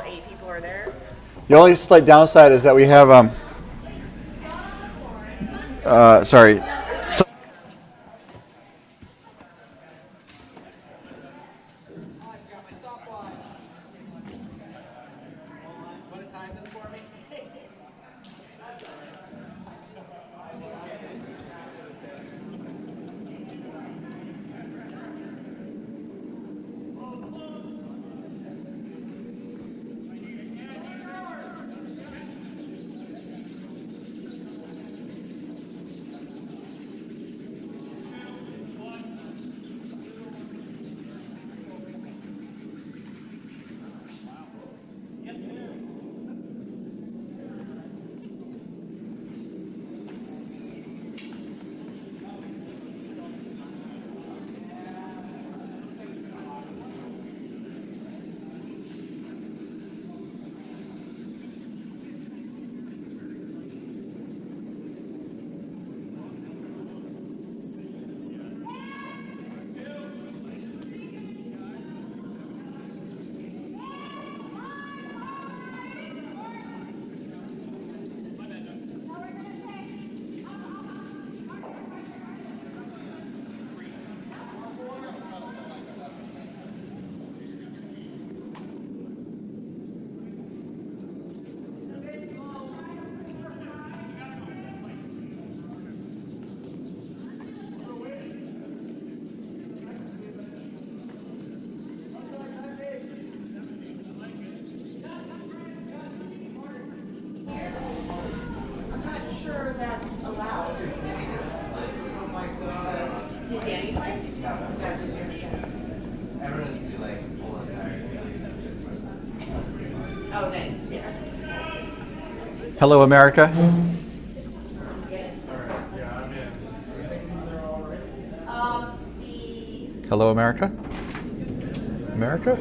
8 people are there. The only slight downside is that we have sorry. So Oh, nice. Yeah. hello, America. Hello, America. America.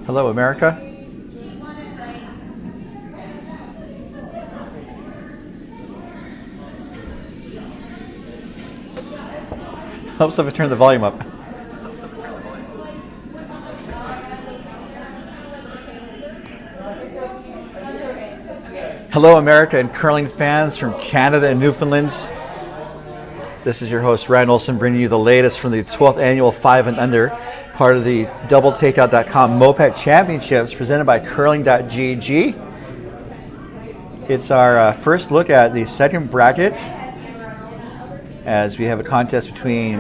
Hello, America. Helps if I turn the volume up. Hello, America and curling fans from Canada and Newfoundland. This is your host, Ryan Olson, bringing you the latest from the 12th annual 5 and Under, part of the doubletakeout.com MoPac Championships presented by curling.gg. It's our first look at the second bracket as we have a contest between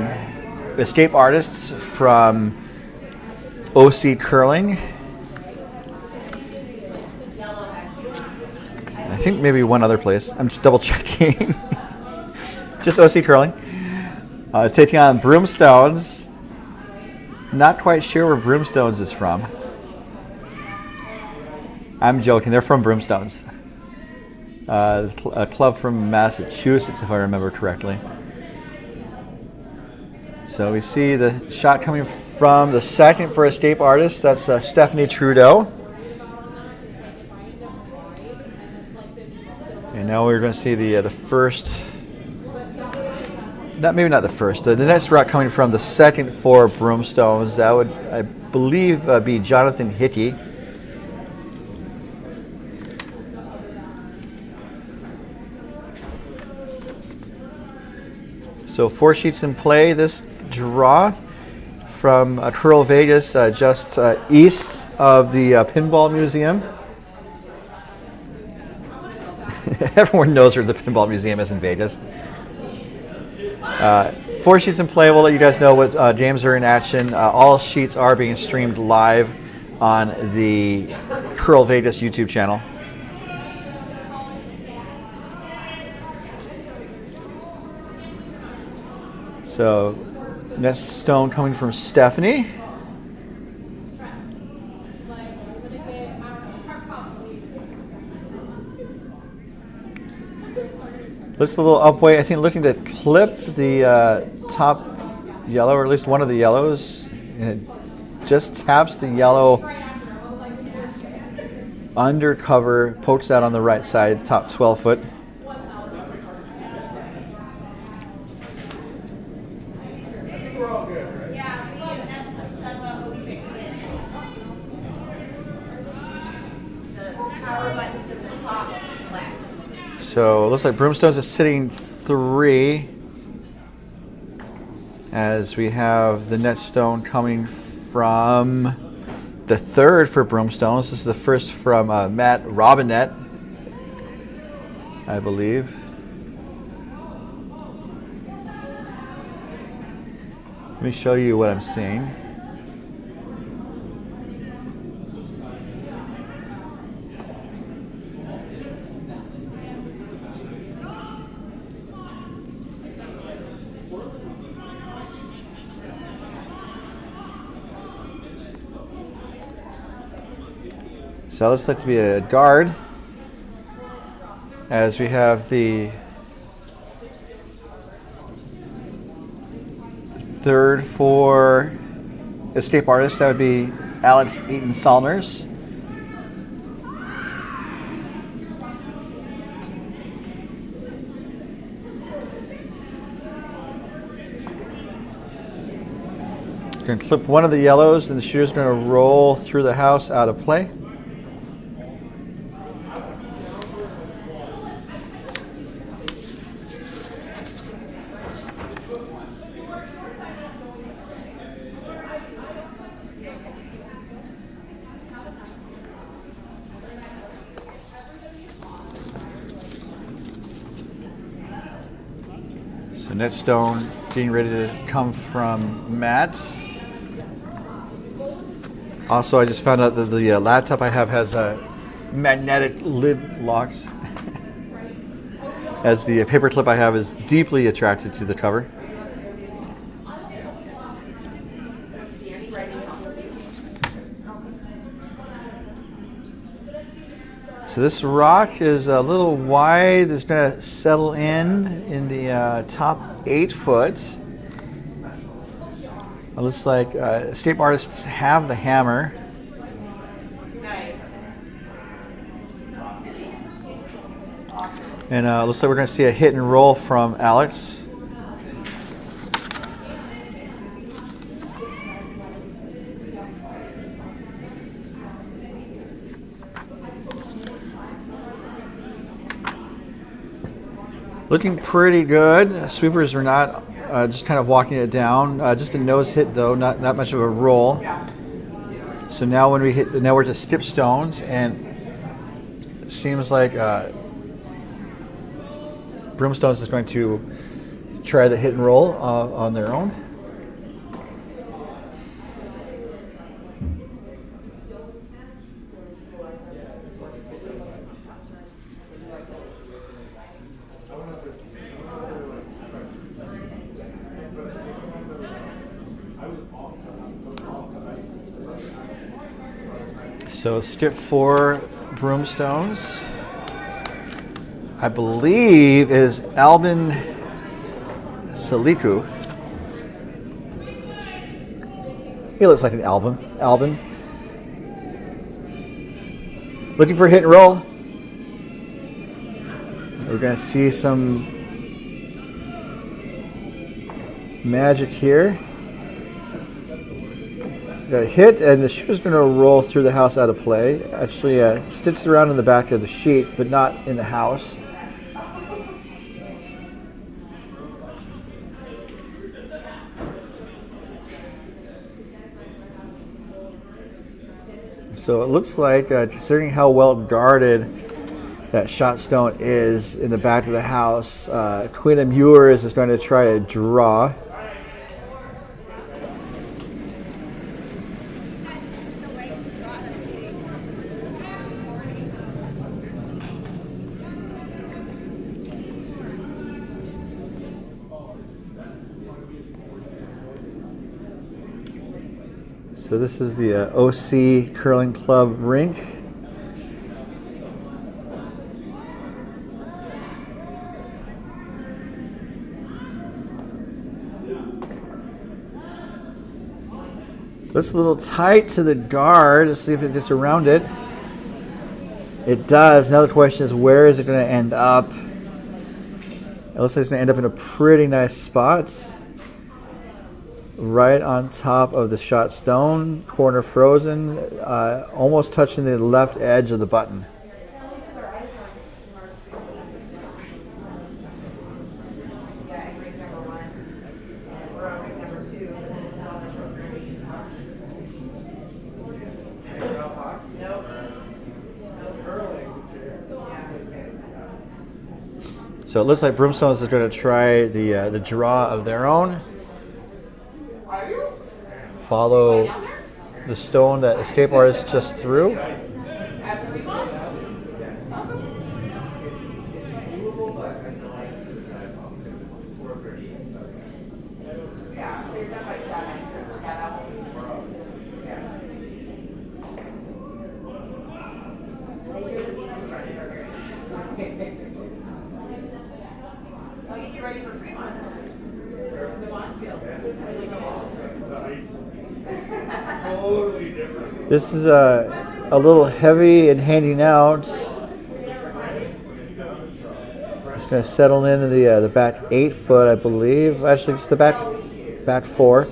escape artists from OC Curling. I think maybe one other place. I'm just double checking. Just OC Curling. Taking on Broomstones. Not quite sure where Broomstones is from. I'm joking. They're from Broomstones. A club from Massachusetts, if I remember correctly. So we see the shot coming from the second for escape artist. That's Stephanie Trudeau. And now we're going to see the first. Maybe not the first. The next rock coming from the second for Broomstones. That would, I believe, be Jonathan Hickey. So 4 sheets in play. This draw from Curl Vegas, just east of the Pinball Museum. Everyone knows where the Pinball Museum is in Vegas. 4 sheets in play. We'll let you guys know what games are in action. All sheets are being streamed live on the Curl Vegas YouTube channel. So, next stone coming from Stephanie. Looks a little upweight. I think looking to clip the top yellow, or at least one of the yellows. And it just taps the yellow undercover, pokes out on the right side, top 12 foot. So it looks like Broomstones is sitting 3 as we have the net stone coming from the 3rd for Broomstones. This is the first from Matt Robinette, I believe. Let me show you what I'm seeing. So that looks like to be a guard, as we have the 3rd for escape artist. That would be Alex Eaton Salners. Going to clip one of the yellows, and the shooter's going to roll through the house out of play. So net stone getting ready to come from Matt. Also, I just found out that the laptop I have has magnetic lid locks, as the paper clip I have is deeply attracted to the cover. So this rock is a little wide. It's going to settle in the top 8 foot. It looks like escape artists have the hammer. Nice. And it looks like we're going to see a hit and roll from Alex. Looking pretty good. Sweepers are not just kind of walking it down. Just a nose hit though, not much of a roll. So now when we hit, now we're to skip stones, and it seems like Broomstones is going to try the hit and roll on their own. So skip 4 Broomstones, I believe, is Albin Saliku. He looks like an Albin. Looking for a hit and roll. We're going to see some magic here. Got a hit, and the shooter's going to roll through the house out of play. Actually stitched around in the back of the sheet, but not in the house. So it looks like, considering how well guarded that shot stone is in the back of the house. Queen of Mueller's is going to try a draw. So this is the OC Curling Club rink. Looks a little tight to the guard. Let's see if it gets around it. It does. Now the question is, where is it going to end up? It looks like it's going to end up in a pretty nice spot. Right on top of the shot stone, corner frozen, almost touching the left edge of the button. So it looks like Broomstones is going to try the draw of their own. Follow the stone that escape artist just threw. This is a little heavy and handing out. It's going to settle into the back 8 foot, I believe. Actually, it's the back 4.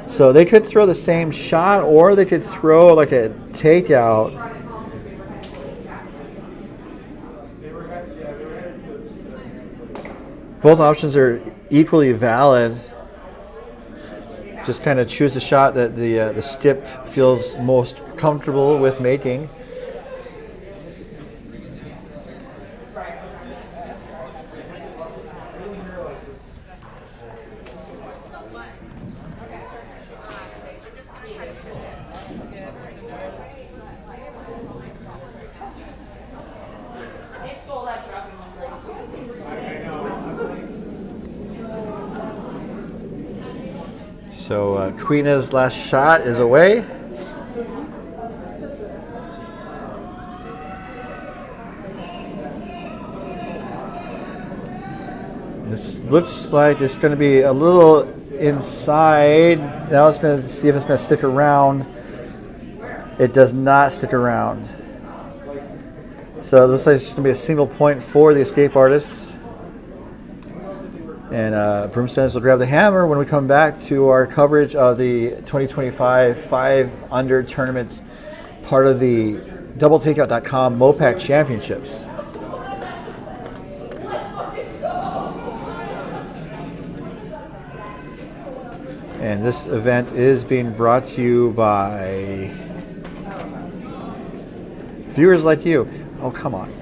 So they could throw the same shot, or they could throw like a takeout. Both options are equally valid. Just kind of choose the shot that the skip feels most comfortable with making. So Queena's last shot is away. This looks like it's going to be a little inside. Now it's going to see if it's going to stick around. It does not stick around. So it looks like it's going to be a single point for the escape artists. And Broomstones will grab the hammer when we come back to our coverage of the 2025 5 Under tournaments, part of the DoubleTakeout.com MoPac Championships. And this event is being brought to you by viewers like you. Oh, come on.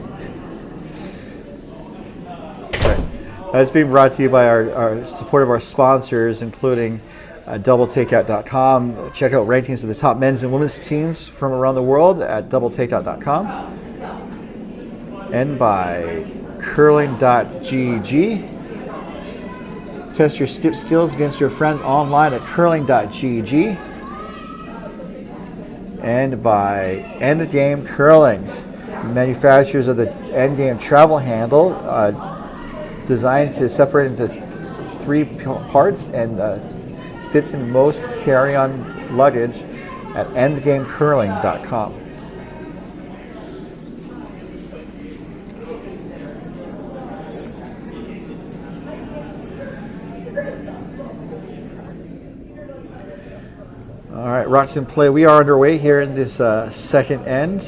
It's being brought to you by our support of our sponsors, including DoubleTakeout.com. Check out rankings of the top men's and women's teams from around the world at DoubleTakeout.com. And by Curling.gg. Test your skip skills against your friends online at Curling.gg. And by Endgame Curling, manufacturers of the Endgame travel handle, designed to separate into 3 parts and fits in most carry-on luggage at endgamecurling.com. All right, Rocks in play. We are underway here in this second end.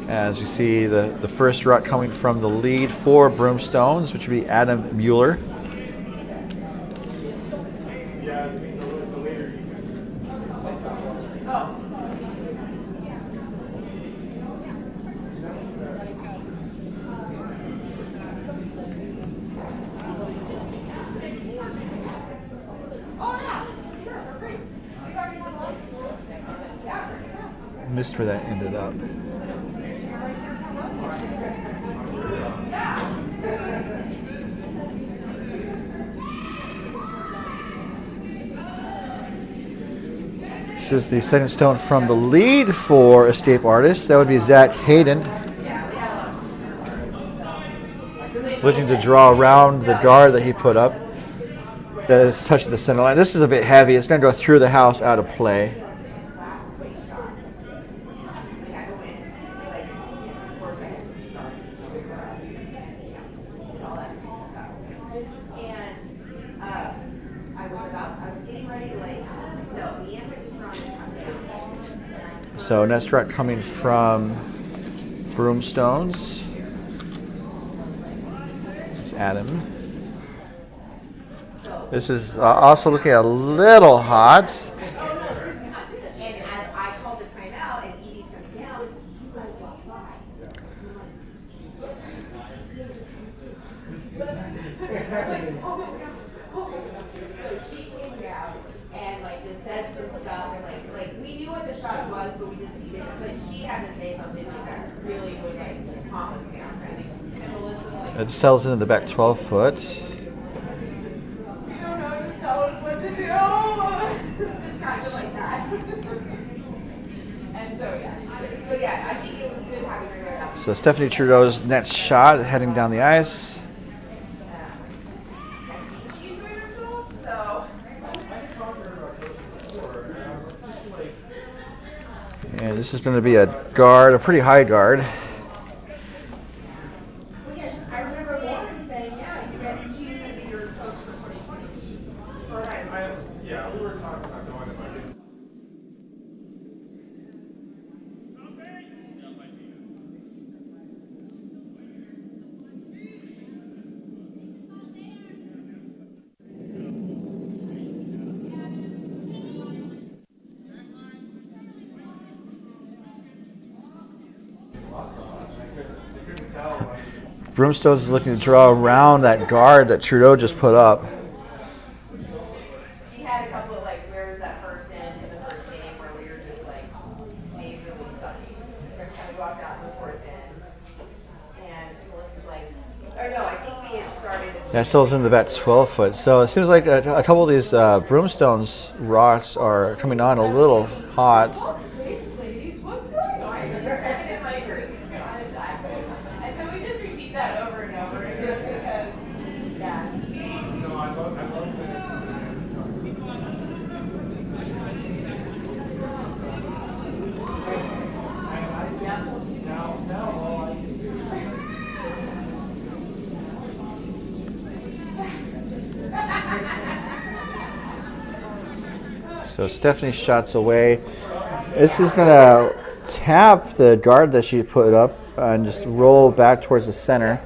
As you see, the first rock coming from the lead for Broomstones, which would be Adam Mueller. Missed where that ended up. This is the second stone from the lead for Escape Artist. That would be Zach Hayden. Looking to draw around the guard that he put up. That is touching the center line. This is a bit heavy. It's going to go through the house out of play. So next strike coming from Broomstones. It's Adam. This is also looking a little hot. And as I called the timeout and Edie's coming down, you guys walked by. So she came down and like just said some stuff and like we knew what the shot was, but we just needed it. But she had to say something like that really would like just calm us down. I think. And Melissa was like, It sells into the back 12 foot. tell us what to do. Just kind of like that. And so yeah, I think it was good having her there. So Stephanie Trudeau's next shot heading down the ice. She's doing herself, so. And this is going to be a guard, a pretty high guard. Well, yeah, I remember Lauren saying, yeah, you read she's going to be your coach for 2020. Yeah, we were talking about going to my Broomstones is looking to draw around that guard that Trudeau just put up. She had a couple of like, where was that first in the first game where we were just like, majorly sucking. We kind of walked out in the fourth end. And Melissa's like, or no, I think we had started. That sells into the back 12 foot. So it seems like a couple of these Broomstones rocks are coming on a little hot. Thanks, ladies. What's going on? I didn't like hers. And so we just repeat that over and over again because, yeah. No, I love it. Now all I can do So Stephanie shots away. This is going to tap the guard that she put up and just roll back towards the center.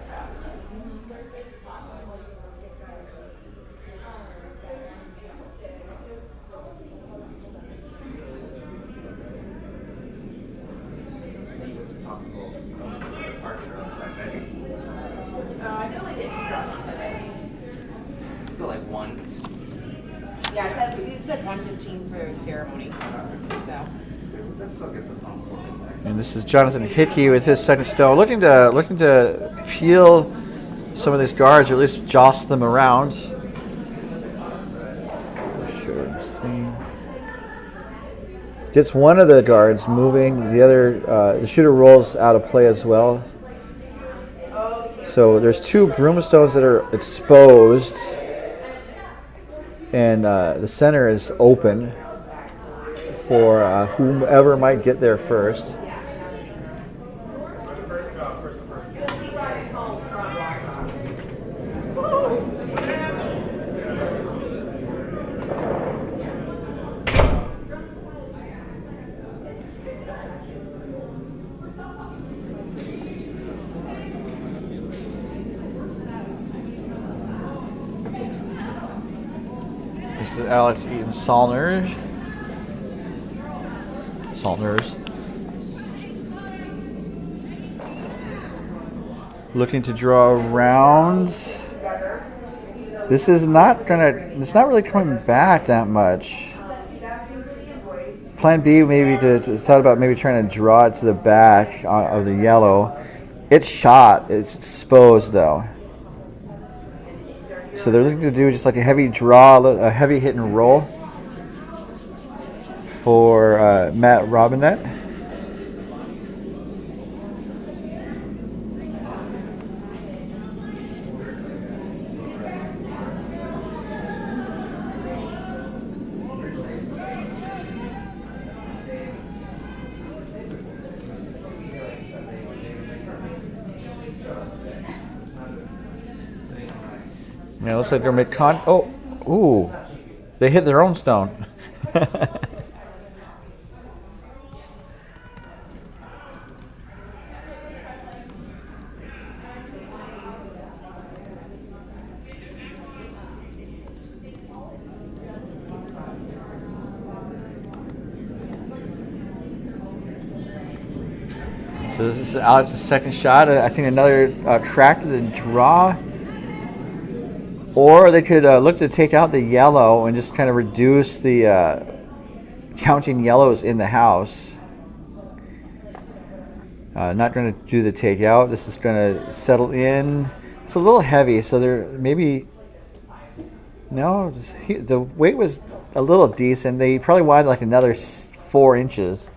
I know I did some draws on Sunday. Still like one. Yeah, you said 115 for the ceremony. So. That still gets us on board. And this is Jonathan Hickey with his second stone, looking to peel some of these guards, or at least jostle them around. Gets one of the guards moving, the other, the shooter rolls out of play as well. So there's two Broomstones that are exposed, and the center is open for whomever might get there first. This is Alex Eaton Salners. Looking to draw around. This is not gonna. It's not really coming back that much. Plan B maybe to thought about maybe trying to draw it to the back of the yellow. It's shot. It's exposed though. So they're looking to do just like a heavy draw, a heavy hit and roll for Matt Robinette. Yeah, looks like they're ooh, they hit their own stone. So this is Alex's second shot. I think another track to the draw. Or they could look to take out the yellow and just kind of reduce the counting yellows in the house. Not going to do the takeout. This is going to settle in. It's a little heavy, so there maybe... No, the weight was a little decent. They probably wanted like another 4 inches.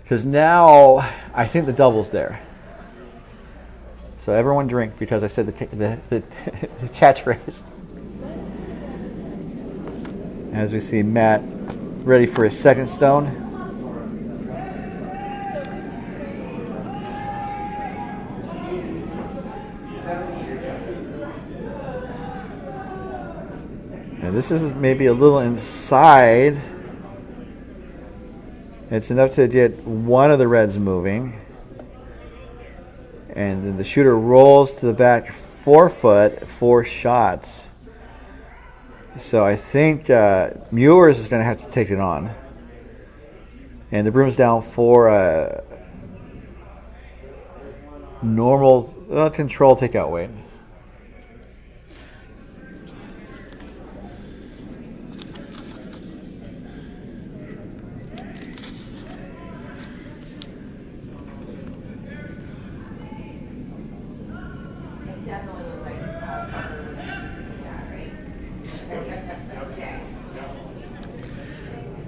Because now I think the double's there. So everyone drink because I said the catchphrase. As we see Matt ready for his second stone. And this is maybe a little inside. It's enough to get one of the reds moving. And then the shooter rolls to the back 4 foot, 4 shots. So I think Muellers is going to have to take it on. And the broom's down for normal control takeout weight.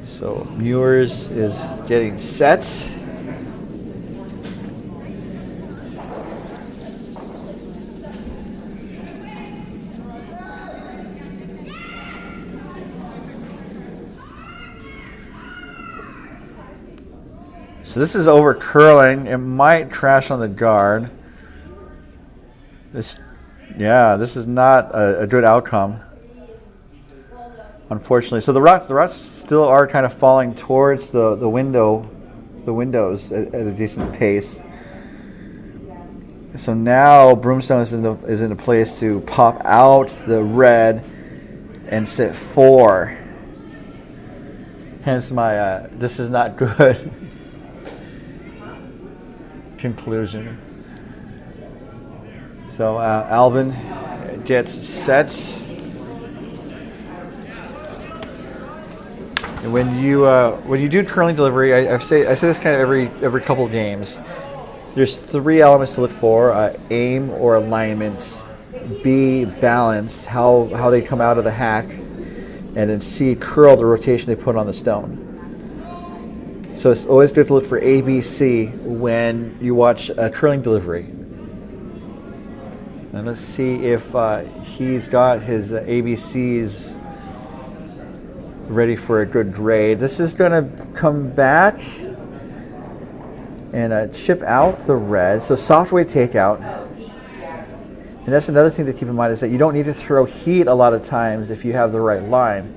So Muellers is getting set. So this is over curling. It might crash on the guard. This is not a good outcome, unfortunately. So the rocks still are kind of falling towards the windows at a decent pace. So now Broomstone is in a place to pop out the red and sit 4. Hence my this is not good conclusion. So Alvin gets set. And when you do curling delivery, I say this kind of every couple of games. There's 3 elements to look for: aim or alignment, B, balance, how they come out of the hack, and then C, curl, the rotation they put on the stone. So it's always good to look for A, B, C when you watch a curling delivery. And let's see if he's got his ABCs ready for a good grade. This is going to come back and chip out the red. So soft weight takeout. And that's another thing to keep in mind, is that you don't need to throw heat a lot of times if you have the right line.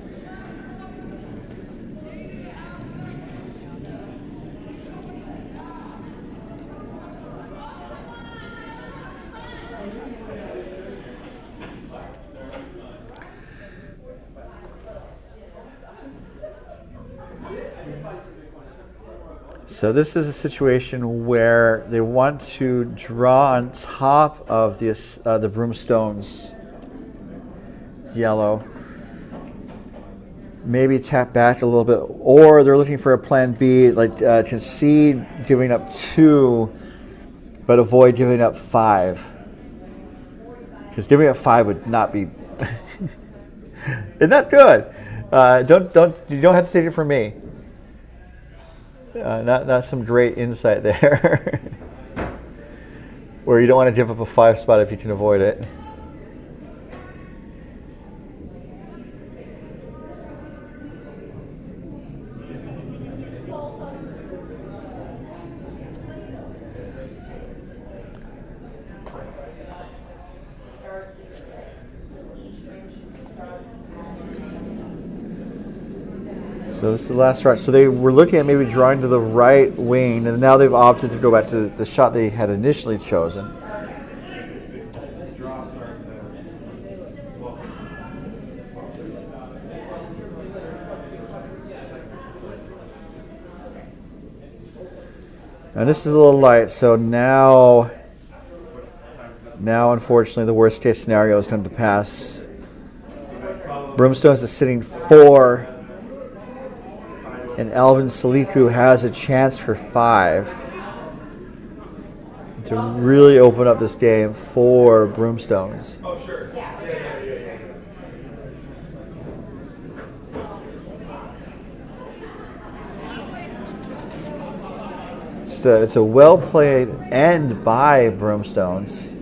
So this is a situation where they want to draw on top of this the Broomstones yellow. maybe tap back a little bit, or they're looking for a plan B, like concede giving up 2, but avoid giving up 5. Because giving up 5 would not be, it's not good. You don't have to take it from me. Not some great insight there. Where you don't want to give up a 5 spot if you can avoid it. So this is the last shot. So they were looking at maybe drawing to the right wing, and now they've opted to go back to the shot they had initially chosen. And this is a little light, so now unfortunately the worst case scenario is going to pass. Broomstones is sitting 4. And Alvin Saliku has a chance for 5 to really open up this game for Broomstones. Oh, sure. It's a well-played end by Broomstones.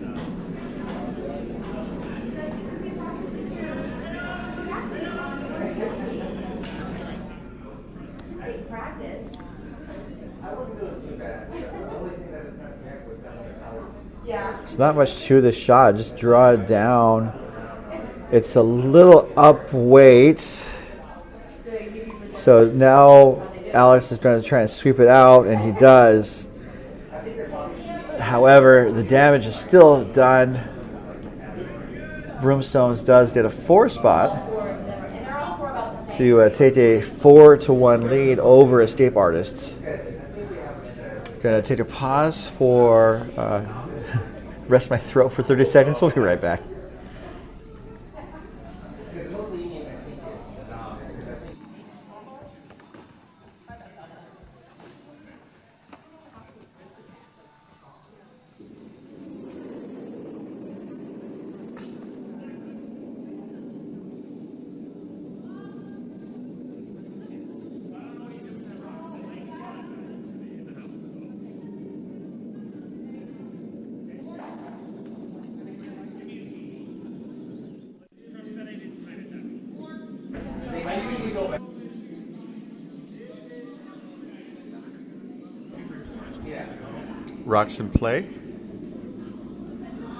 It's not much to this shot. Just draw it down. It's a little up weight. So now Alex is trying to sweep it out, and he does. However, the damage is still done. Broomstones does get a 4 spot to take a 4-1 lead over Escape Artists. Gonna take a pause for rest my throat for 30 seconds. We'll be right back. Rocks in play.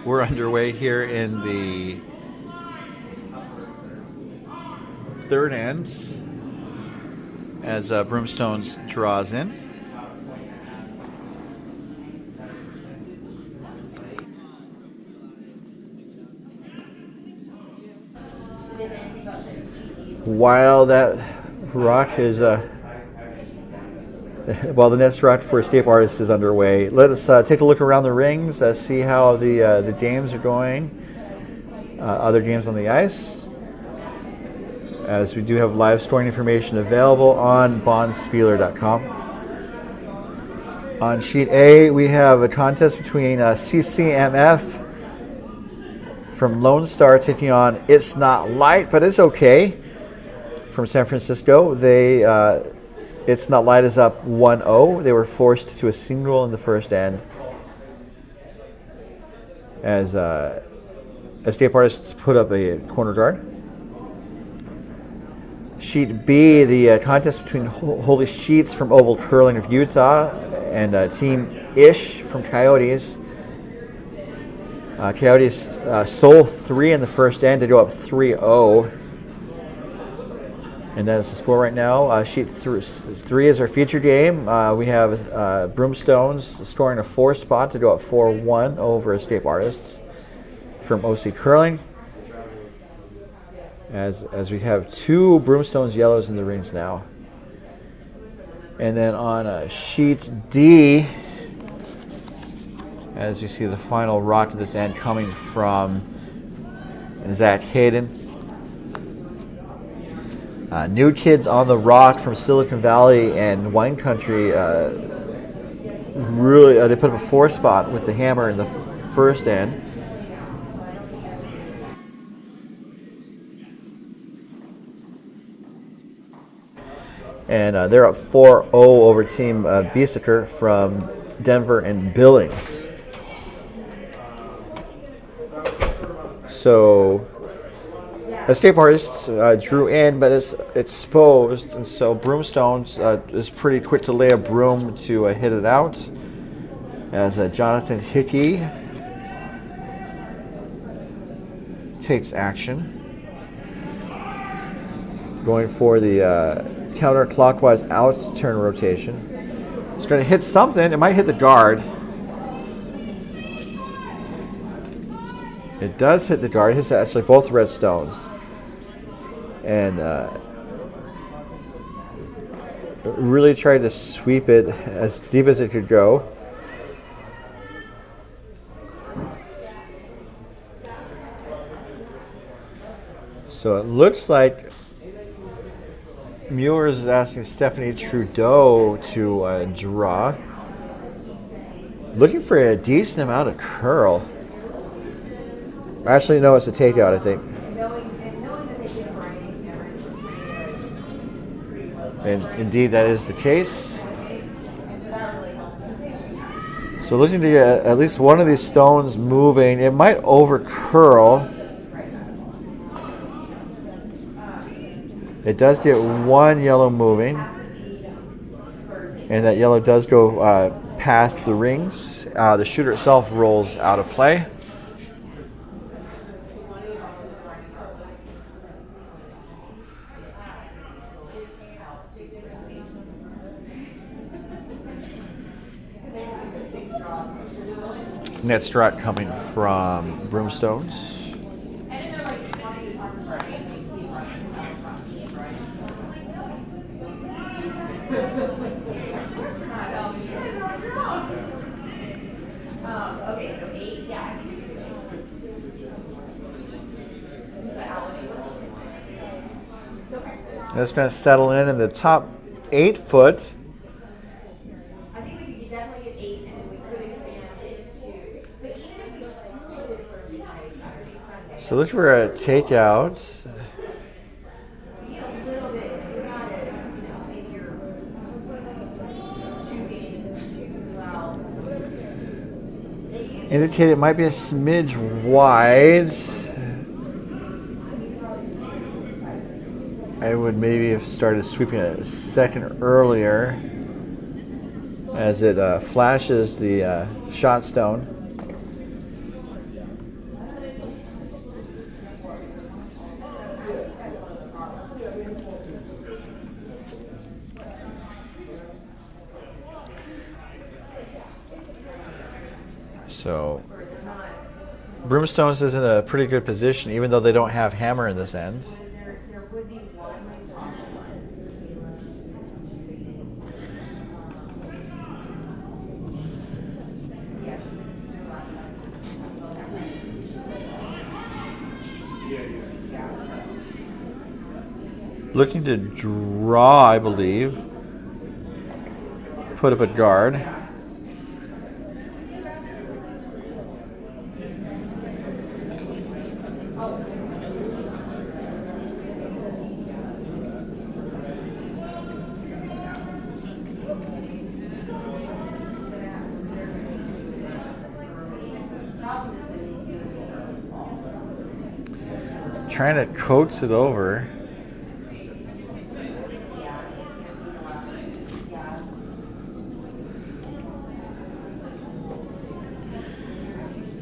We're underway here in the third end as Broomstones draws in. While that rock is while the next rock for Escape Artists is underway, let us take a look around the rings, see how the games are going, other games on the ice, as we do have live scoring information available on bondspieler.com. On sheet A, we have a contest between CCMF from Lone Star taking on It's Not Light, but It's Okay from San Francisco. It's Not Light is up 1-0. They were forced to a single in the first end as Escape Artists put up a corner guard. Sheet B, the contest between Holy Sheets from Oval Curling of Utah and Team Ish from Coyotes. Coyotes stole 3 in the first end to go up 3-0. And that is the score right now. Sheet 3 is our feature game. We have Broomstones scoring a 4 spot to go up 4-1 over Escape Artists from OC Curling. As we have 2 Broomstones yellows in the rings now. And then on sheet D, as you see the final rock to this end coming from Zach Hayden. New Kids on the Rock from Silicon Valley and Wine Country. Really, they put up a 4 spot with the hammer in the first end. And they're up 4-0 over Team Biesecker from Denver and Billings. So Escape Artists drew in, but it's exposed, and so Broomstones is pretty quick to lay a broom to hit it out. As Jonathan Hickey takes action, going for the counterclockwise out turn rotation. It's going to hit something. It might hit the guard. It does hit the guard. It hits actually both red stones. And really tried to sweep it as deep as it could go. So it looks like Muellers is asking Stephanie Trudeau to draw. Looking for a decent amount of curl. Actually, no, it's a takeout, I think. And indeed, that is the case. So looking to get at least one of these stones moving. It might over curl. It does get one yellow moving. And that yellow does go past the rings. The shooter itself rolls out of play. Net strat coming from Broomstones. Okay, so 8, yeah. That's going to settle in the top 8 foot. I think we could definitely get 8, and then we could expand it to. But even if we still did it for Friday, Saturday, Sunday. So look for a takeout. Be a little bit. You're not as, maybe you're 2 games too well. Indicate it might be a smidge wide. I would maybe have started sweeping it a second earlier as it flashes the shot stone. So Broomstones is in a pretty good position, even though they don't have hammer in this end. Looking to draw, I believe. Put up a guard. Trying to coax it over.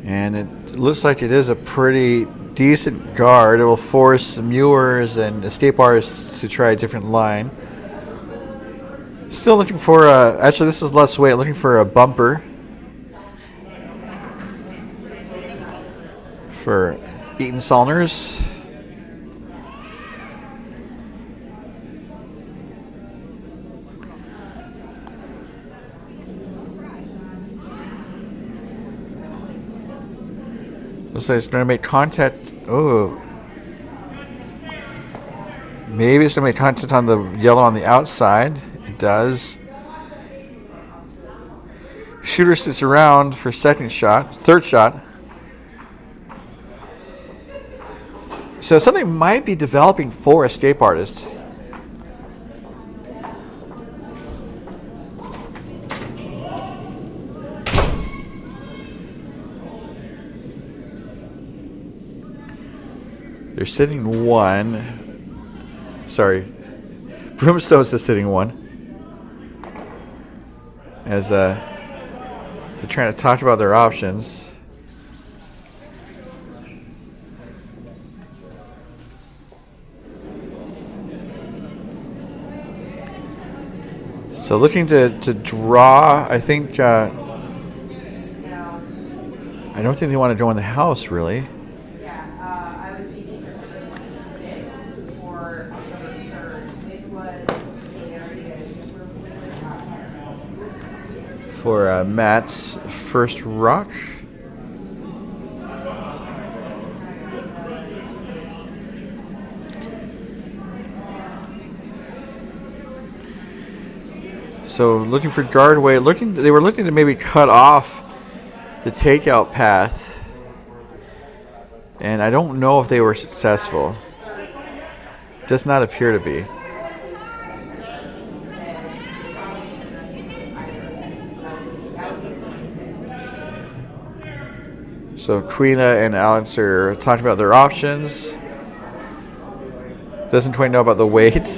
And it looks like it is a pretty decent guard. It will force Muellers and Escape Artists to try a different line. Still looking for actually this is less weight, looking for a bumper for Eaton Saunders. Looks like it's going to make contact. Oh. Maybe it's going to be content on the yellow on the outside. It does. Shooter sits around for third shot. So something might be developing for escape artists. They're sitting one. Sorry. Broomstones is sitting one. As they're trying to talk about their options. So looking to draw, I think, I don't think they want to go in the house, really. I was thinking for 6 or October 3rd. It was For Matt's first rock. So looking for guard weight. They were looking to maybe cut off the takeout path, and I don't know if they were successful. Does not appear to be. So Queena and Alex are talking about their options. Doesn't quite know about the weights.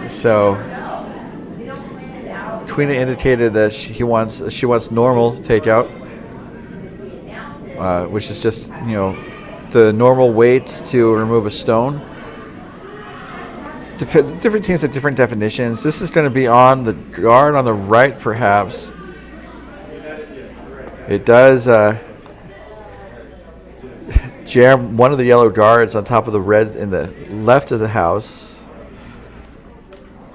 So Queena indicated that she wants normal takeout, which is just the normal weight to remove a stone. Different teams have different definitions. This is going to be on the guard on the right, perhaps. It does jam one of the yellow guards on top of the red in the left of the house.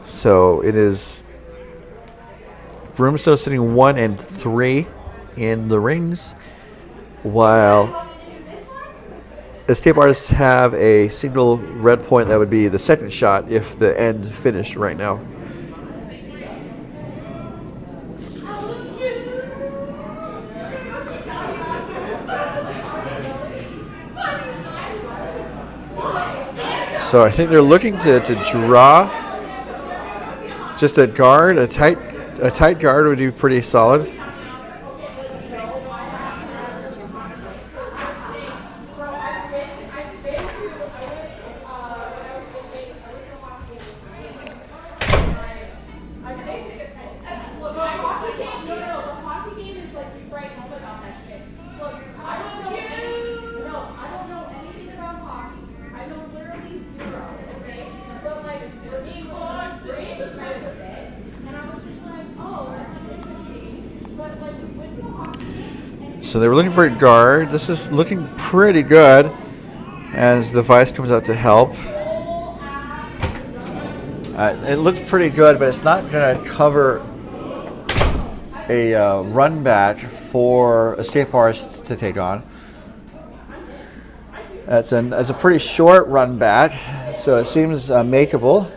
So it is Broomstone sitting 1 and 3 in the rings, while escape artists have a single red point that would be the second shot if the end finished right now. So I think they're looking to draw just a guard, a tight guard would be pretty solid. So they were looking for a guard. This is looking pretty good as the vice comes out to help. It looks pretty good, but it's not going to cover a run back for escape artists to take on. That's a pretty short run back, so it seems makeable.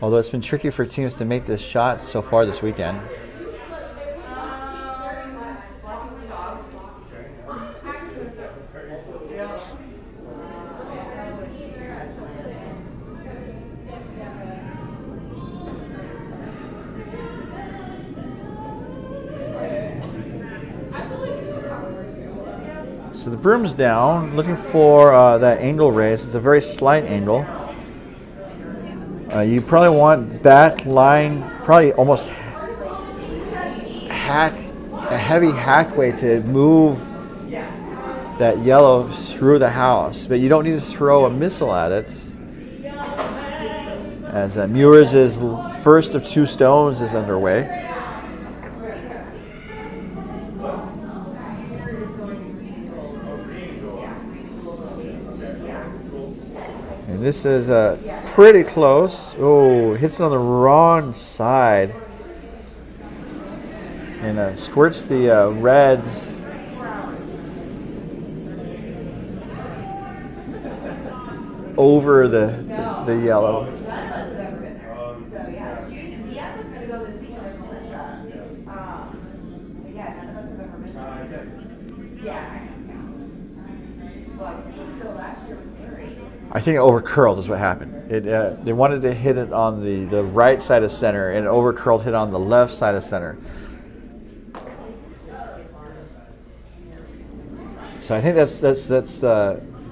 Although it's been tricky for teams to make this shot so far this weekend. So the broom's down, looking for that angle raise. It's a very slight angle. You probably want that line, probably almost a heavy hack way to move that yellow through the house, but you don't need to throw a missile at it. As Muir's first of 2 stones is underway. And this is pretty close. Oh, hits it on the wrong side. And squirts the reds. over the yellow. None of us have ever been there. So yeah, Mia was gonna go this weekend with Melissa. But yeah, none of us have ever been there. Yeah, I know. Well, I was supposed to go last year with Mary. I think it over curled is what happened. They wanted to hit it on the right side of center, and it over curled, hit on the left side of center. So I think that's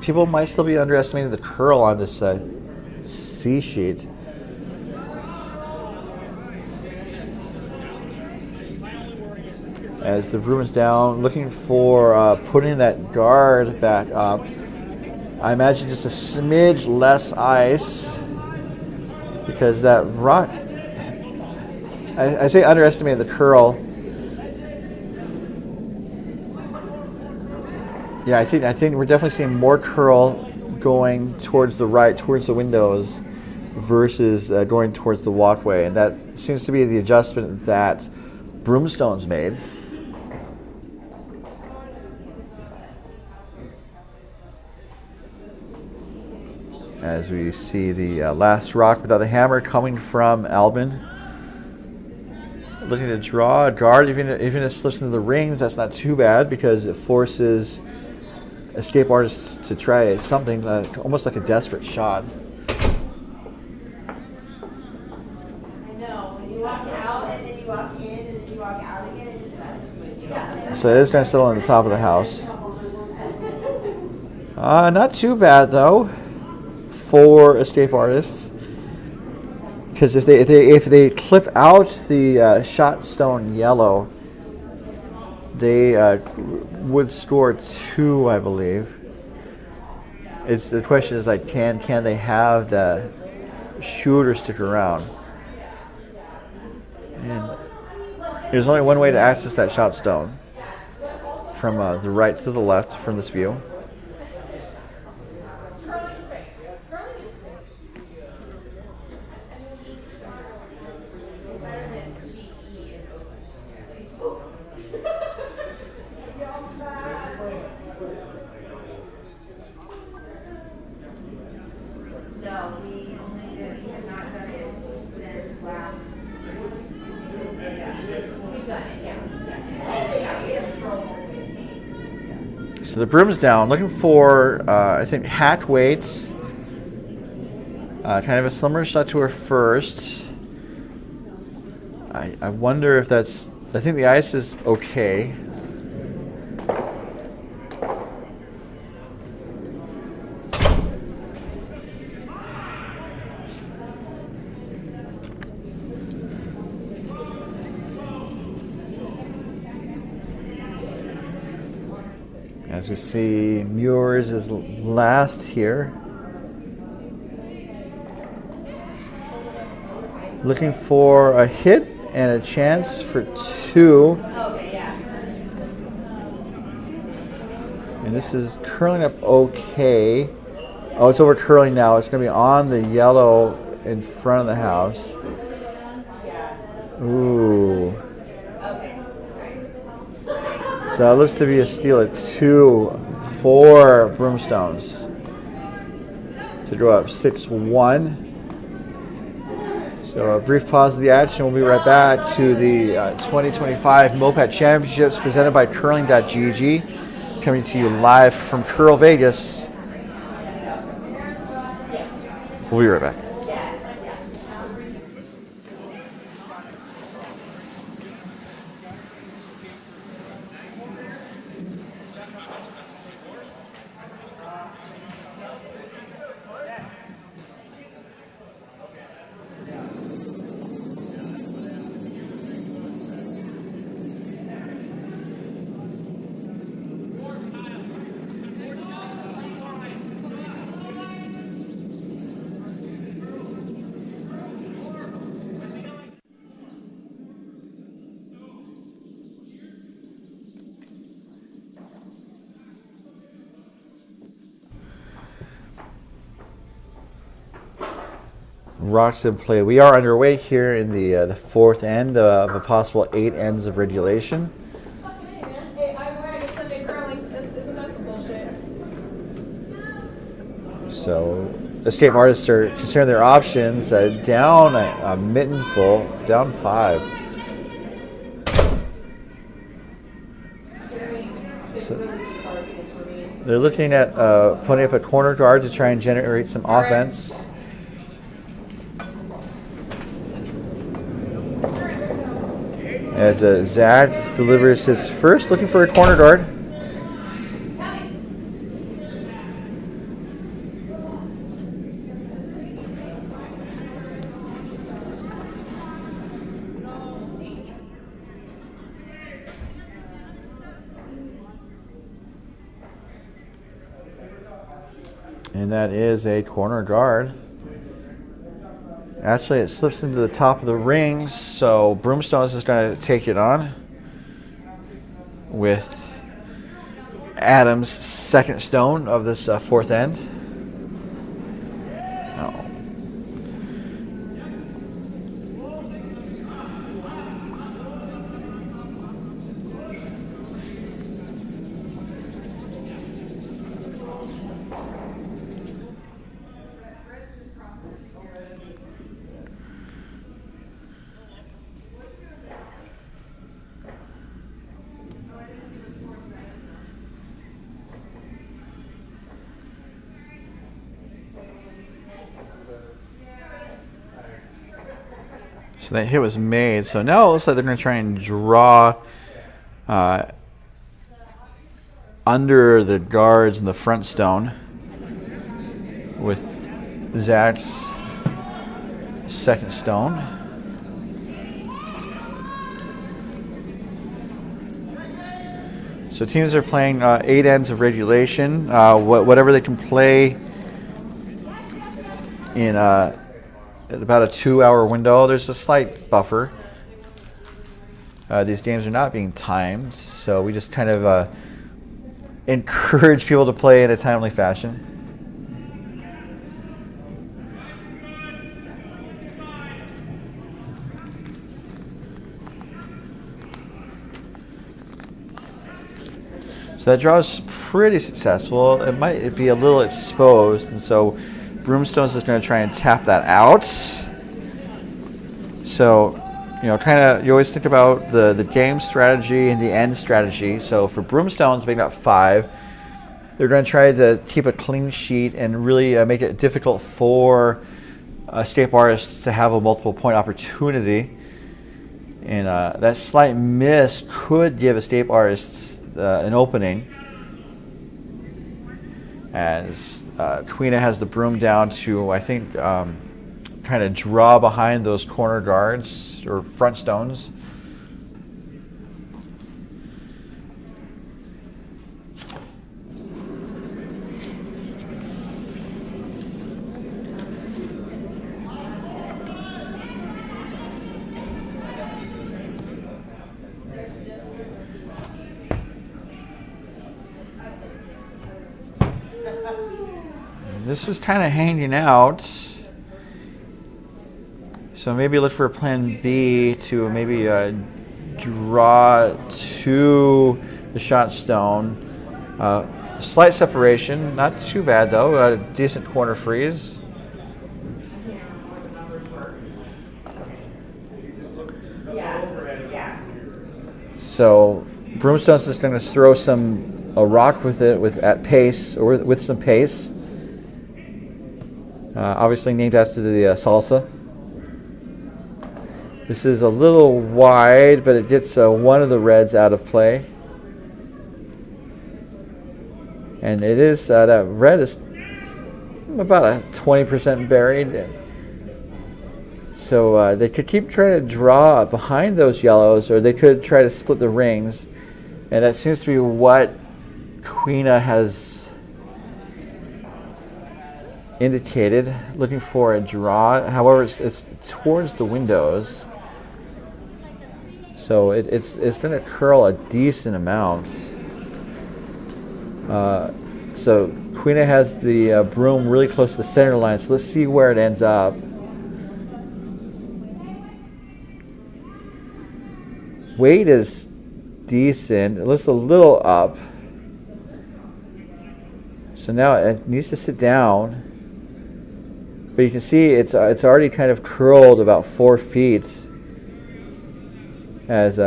people might still be underestimating the curl on this C sheet. As the broom is down, looking for putting that guard back up. I imagine just a smidge less ice because that rock. I say underestimate the curl. Yeah, I think we're definitely seeing more curl going towards the right, towards the windows, versus going towards the walkway, and that seems to be the adjustment that Broomstones made. As we see the last rock without the hammer coming from Albin. Looking to draw a guard, even if it slips into the rings, that's not too bad because it forces escape artists to try something almost like a desperate shot. I know, when you walk out and then you walk in and then you walk out again, it just messes with you. Yeah. So it is going to settle on the top of the house. Not too bad though for escape artists, because if they clip out the shot stone yellow, they would score 2, I believe. It's the question is like, can they have the shooter stick around? And there's only one way to access that shot stone, from the right to the left from this view. No, we have not done it since last spring. We've done it, yeah. We have girls in these games. So the broom's down, looking for I think hack weights. Kind of a slimmer shot to her first. I wonder if that's. I think the ice is okay. As we see, Muir's is last here. Looking for a hit and a chance for 2. Okay, yeah. And this is curling up okay. Oh, it's over curling now. It's going to be on the yellow in front of the house. Ooh. So it looks to be a steal at 2 for Broomstones to go up 6-1. So a brief pause of the action. We'll be right back to the 2025 MoPac Championships presented by Curling.gg, coming to you live from Curl, Vegas. We'll be right back. Rocks in play. We are underway here in the fourth end of a possible 8 ends of regulation. Fucking A, man. Hey, I'm wearing Sunday curling. Isn't that some bullshit? So escape artists are considering their options. Down a mitten full, down 5. So they're looking at putting up a corner guard to try and generate some offense. As Zach delivers his first, looking for a corner guard. And that is a corner guard. Actually, it slips into the top of the rings, so Broomstones is going to take it on with Adam's second stone of this fourth end. Oh. So that hit was made. So now it looks like they're going to try and draw under the guards in the front stone with Zach's second stone. So teams are playing 8 ends of regulation. Whatever they can play in at about a 2-hour window. There's a slight buffer. These games are not being timed, so we just kind of encourage people to play in a timely fashion. So that draw is pretty successful. It might be a little exposed, and so Broomstones is going to try and tap that out. So, kind of, you always think about the game strategy and the end strategy. So for Broomstones, being up 5, they're going to try to keep a clean sheet and really make it difficult for escape artists to have a multiple point opportunity. And that slight miss could give escape artists an opening, as Queena has the broom down to, I think, kind of draw behind those corner guards or front stones. This is kind of hanging out, so maybe look for a plan B to maybe draw to the shot stone. Slight separation, not too bad though, a decent corner freeze. So Broomstones is going to throw a rock with it at pace, or with some pace. Obviously named after the salsa. This is a little wide, but it gets one of the reds out of play. And it is, that red is about a 20% buried. So they could keep trying to draw behind those yellows, or they could try to split the rings. And that seems to be what Queena has indicated, looking for a draw. However, it's towards the windows, so it's going to curl a decent amount. So Queena has the broom really close to the center line, so let's see where it ends up. Weight is decent. It looks a little up, so now it needs to sit down. But you can see it's already kind of curled about 4 feet as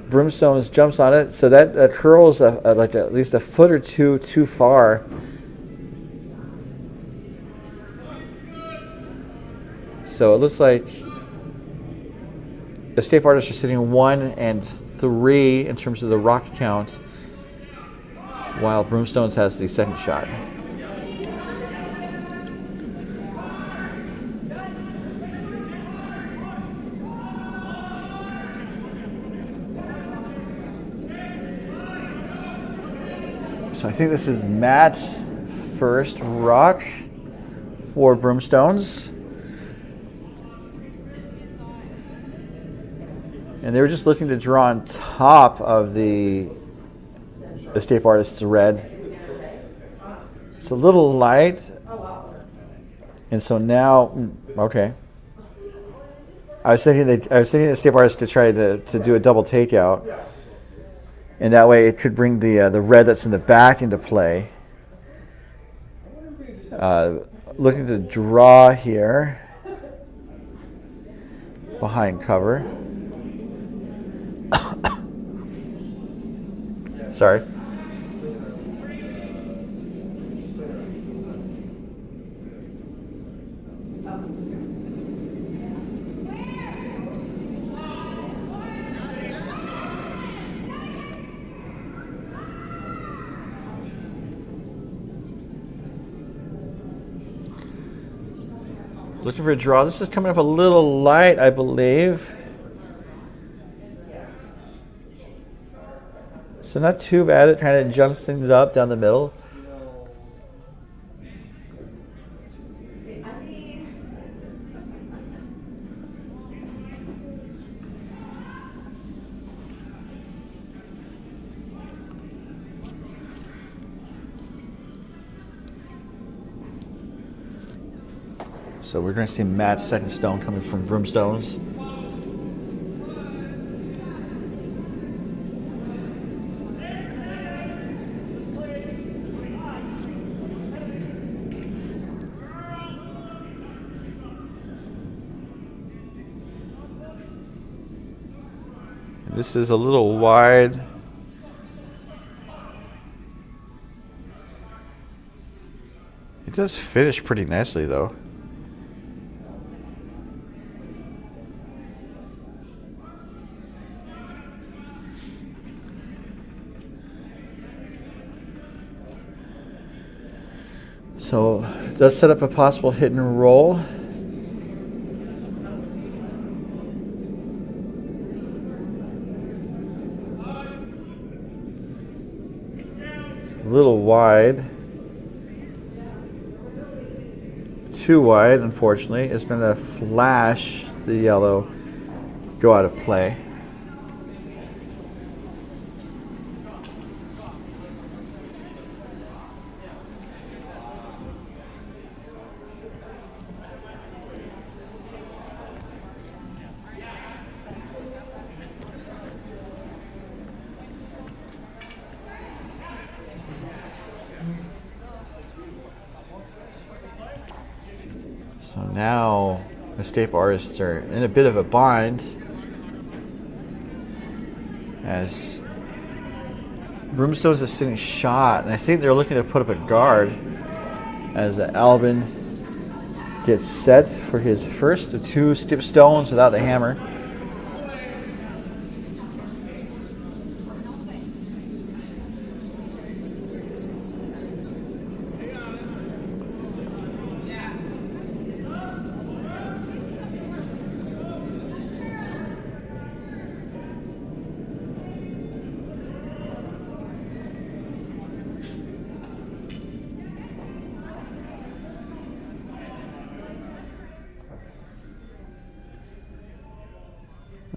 Broomstones jumps on it. So that curls like at least a foot or two too far. So it looks like the escape artists are sitting 1 and 3 in terms of the rock count, while Broomstones has the second shot. So I think this is Matt's first rock for Broomstones. And they were just looking to draw on top of the escape artist's red. It's a little light. And so now, okay. I was thinking the escape artist could try to do a double takeout. And that way it could bring the red that's in the back into play. Looking to draw here behind cover. Sorry. Looking for a draw. This is coming up a little light, I believe. So not too bad. It kind of jumps things up down the middle. So we're going to see Matt's second stone coming from Broomstones. This is a little wide. It does finish pretty nicely though. So it does set up a possible hit and roll. A little wide. Too wide, unfortunately. It's going to flash the yellow, go out of play. So now escape artists are in a bit of a bind as Broomstones is sitting shot, and I think they're looking to put up a guard as Albin gets set for his first of 2 skip stones without the hammer.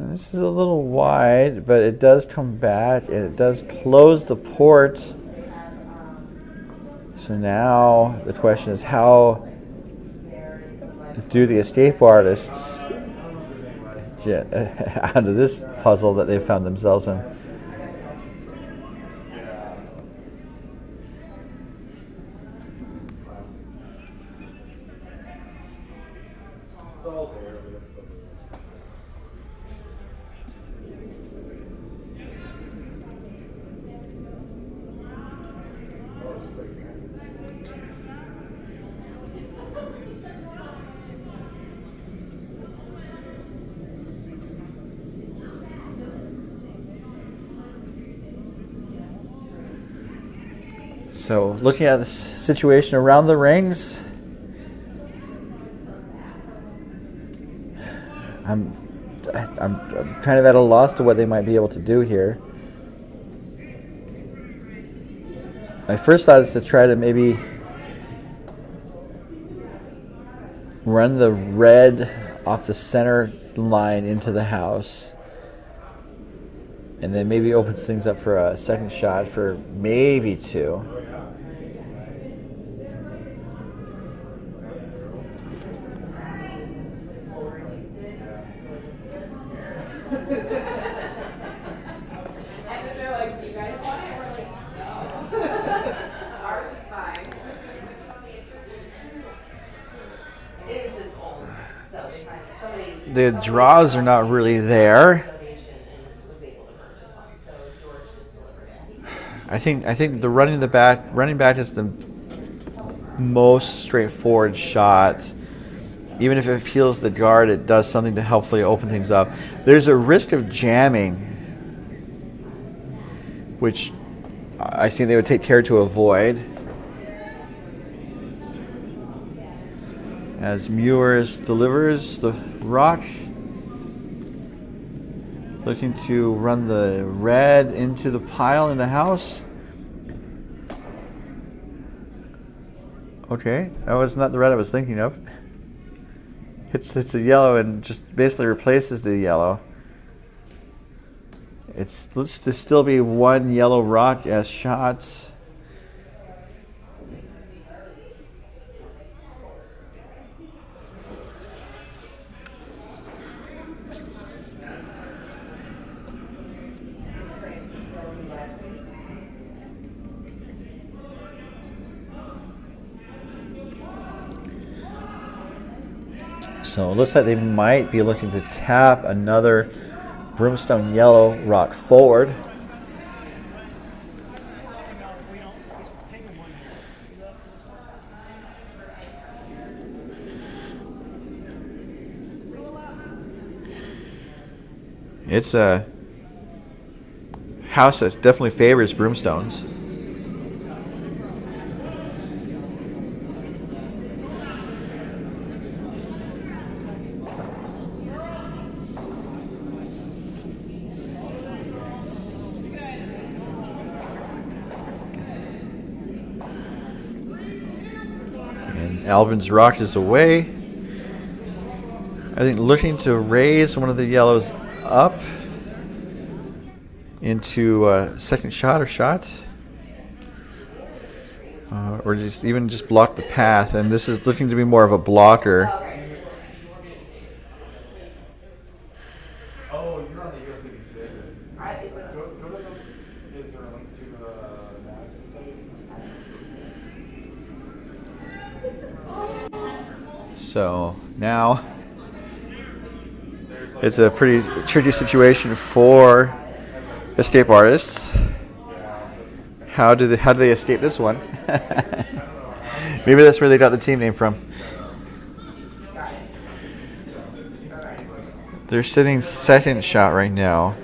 This is a little wide, but it does come back and it does close the port. So now the question is, how do the escape artists get out of this puzzle that they found themselves in? So looking at the situation around the rings, I'm kind of at a loss to what they might be able to do here. My first thought is to try to maybe run the red off the center line into the house, and then maybe opens things up for a second shot for maybe two. And then they're like, do you guys want it? We're like, no. Ours is fine. It was just old. So they find somebody. The draws are not really there. Was able to purchase one. So George just delivered it. I think the running back is the most straightforward shot. Even if it peels the guard, it does something to helpfully open things up. There's a risk of jamming, which I think they would take care to avoid. As Muirs delivers the rock, looking to run the red into the pile in the house. Okay, that was not the red I was thinking of. It's a yellow and just basically replaces the yellow. Looks to still be one yellow rock as shots. So it looks like they might be looking to tap another Broomstone yellow rock forward. It's a house that definitely favors Broomstones. Alvin's rock is away. I think looking to raise one of the yellows up into a second shot or shot. Or just block the path. And this is looking to be more of a blocker. Oh, you're on the USB-C. Go to the, is there a link to the Madison site? So now it's a pretty tricky situation for escape artists. How do they escape this one? Maybe that's where they got the team name from. They're sitting second shot right now.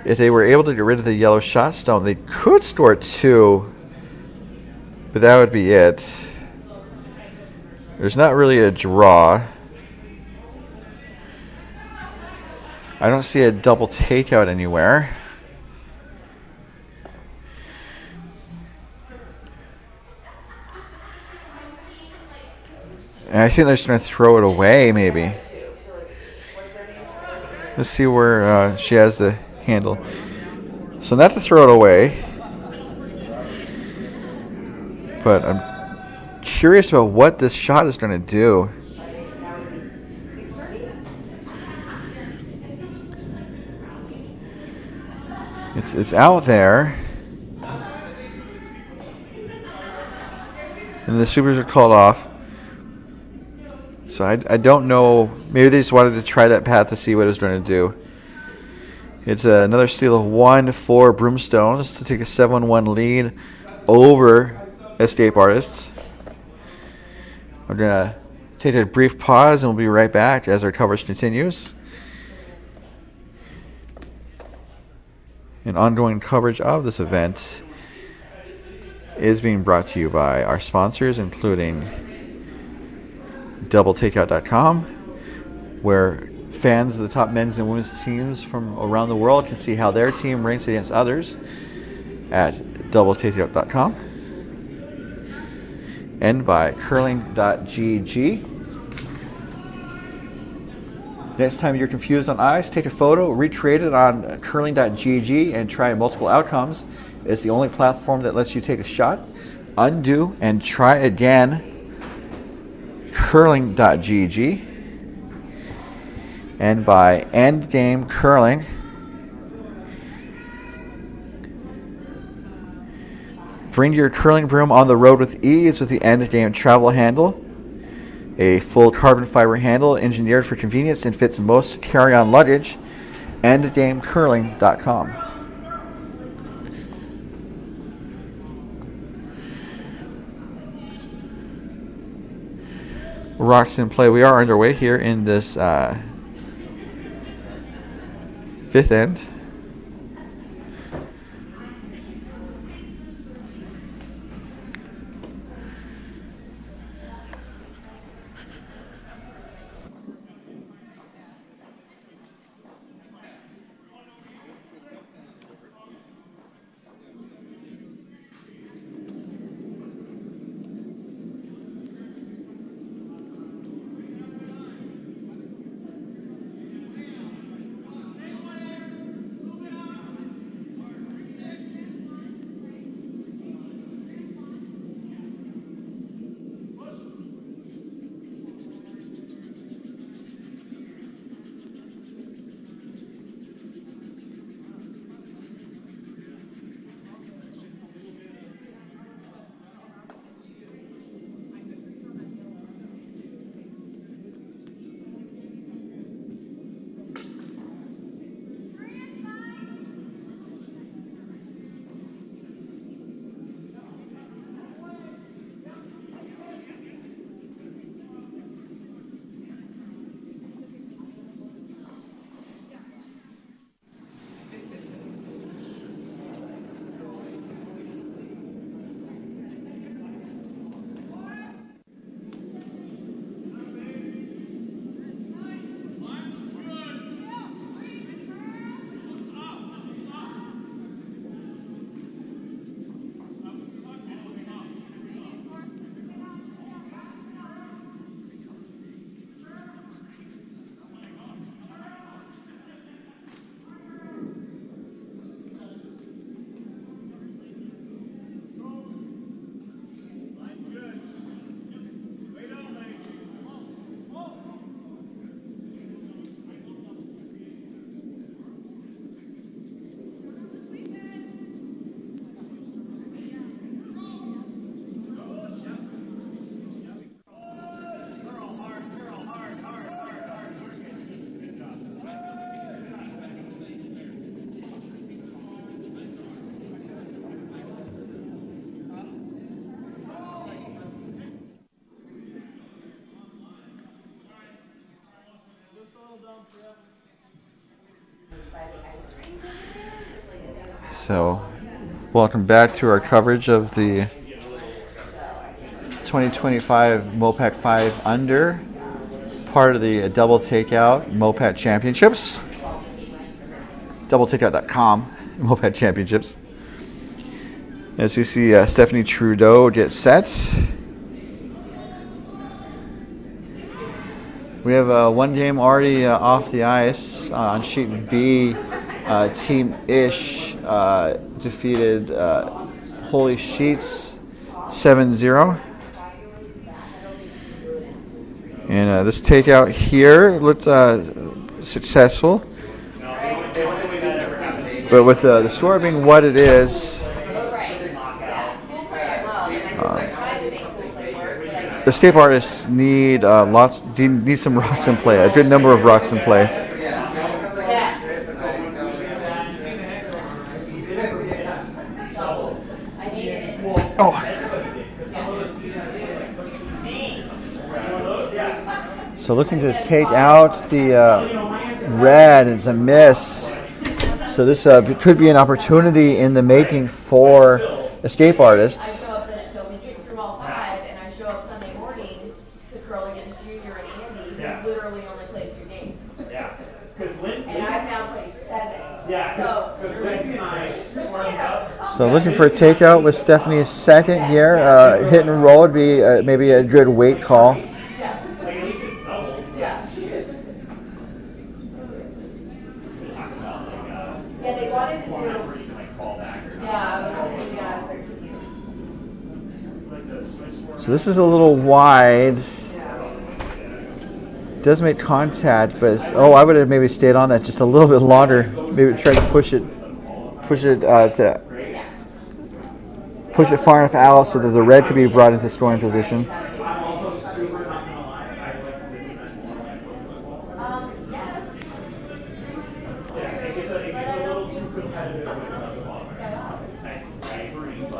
If they were able to get rid of the yellow shot stone, they could score two, but that would be it. There's not really a draw. I don't see a double takeout anywhere. And I think they're just going to throw it away, maybe. Let's see where she has the handle. So not to throw it away, but I'm curious about what this shot is going to do. It's out there, and the supers are called off. So I don't know. Maybe they just wanted to try that path to see what it was going to do. It's another steal of 1 for Broomstones to take a 7-1 lead over escape artists. We're going to take a brief pause and we'll be right back as our coverage continues. And ongoing coverage of this event is being brought to you by our sponsors, including doubletakeout.com, where fans of the top men's and women's teams from around the world can see how their team ranks against others at doubletakeout.com, and by curling.gg. Next time you're confused on ice, take a photo, recreate it on curling.gg, and try multiple outcomes. It's the only platform that lets you take a shot, undo, and try again. Curling.gg. And by Endgame Curling. Bring your curling broom on the road with ease with the Endgame travel handle. A full carbon fiber handle engineered for convenience and fits most carry-on luggage. EndgameCurling.com. Rocks in play. We are underway here in this fifth end. So, welcome back to our coverage of the 2025 MoPac 5 Under, part of the Double Takeout MoPac Championships. doubletakeout.com, MoPac Championships. As we see Stephanie Trudeau get set. We have one game already off the ice on sheet B. Team Ish defeated Holy Sheets 7-0. And this takeout here looked successful. But with the score being what it is, the escape artists need need some rocks in play, a good number of rocks in play. So looking to take out the red. It's a miss. So this could be an opportunity in the making for escape artists. So we get through all 5, and I show up Sunday morning to curl against Junior and Andy, who literally only played 2 games. Yeah. Because Lynn. And I've now played 7. Yeah. Because Lindsay and I. So looking for a takeout with Stephanie's second here. Hit and roll would be maybe a good weight call. Like at least it's doubles. Yeah. They're talking about like Yeah, they wanted to do. format where you can like call back or Yeah, I was thinking, yeah, it's like like the Swiss format. So this is a little wide. Does make contact, but I would have maybe stayed on that just a little bit longer. Maybe try to push it far enough out so that the red could be brought into scoring position. I'm also super not gonna lie. I like this event more than I was yes. Yeah, it gets a little too competitive when it comes to ball. I agree, but I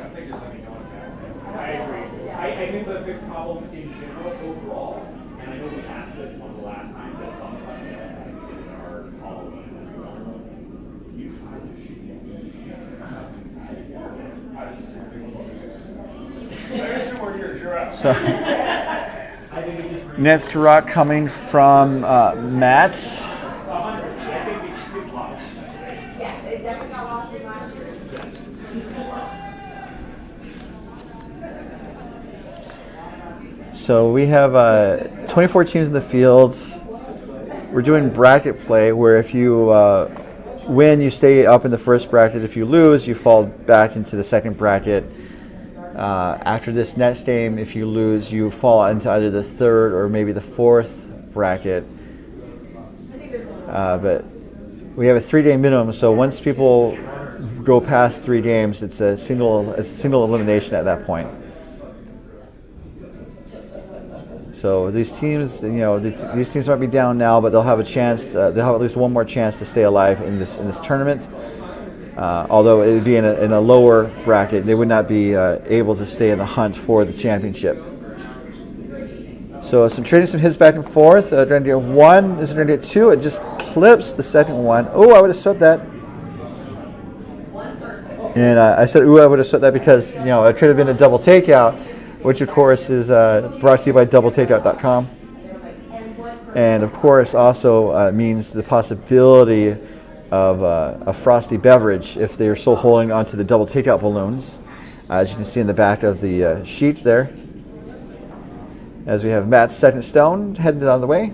don't think there's any going back. I agree. I think the big problem in general overall, and I know we asked this one of the last times that somebody I did in our call, you tried to shoot. So next rock coming from Matt's. Yeah, they definitely got lost in last year. So we have 24 teams in the field. We're doing bracket play where if you win, you stay up in the first bracket. If you lose, you fall back into the second bracket. After this next game, if you lose, you fall into either the third or maybe the fourth bracket. But we have a 3-game minimum, so once people go past 3 games, it's a single elimination at that point. So these teams, these teams might be down now, but they'll have a chance. They'll have at least one more chance to stay alive in this tournament. Although it would be in a lower bracket, they would not be able to stay in the hunt for the championship. So some trading some hits back and forth. Trying to get 1. This is going to get 2. It just clips the second one. Oh, I would have swept that. And I said, ooh, I would have swept that because it could have been a double takeout, which of course is brought to you by doubletakeout.com. And of course also means the possibility of a frosty beverage if they are still holding onto the double takeout balloons, as you can see in the back of the sheet there. As we have Matt's second stone headed on the way.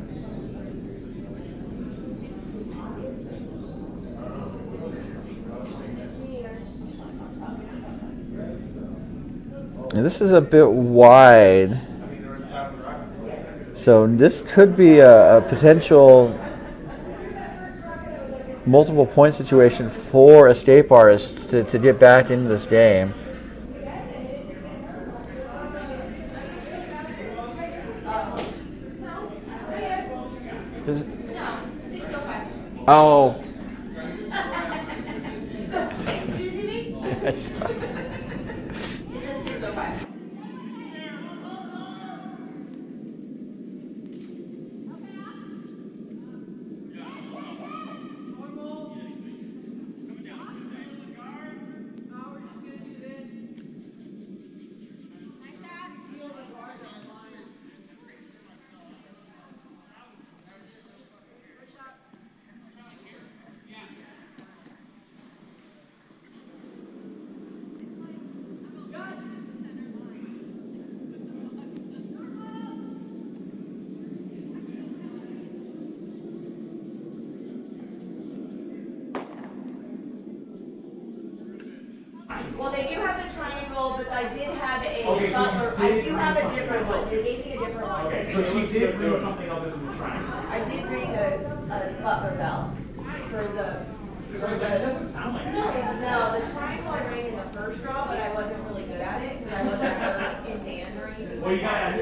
And this is a bit wide, so this could be a potential multiple point situation for escape artists to get back into this game. No, 605. Oh. Did you see me? It's at 605. Well, they do have the triangle, but I did have a butler. I do have a different one. They gave me a different one. Okay, so she did bring something other than the triangle. I did bring a butler belt for the. It doesn't sound like it. No, the triangle I ran in the first draw, but I wasn't really good at it because I wasn't hurt in band or anything. Well, you got to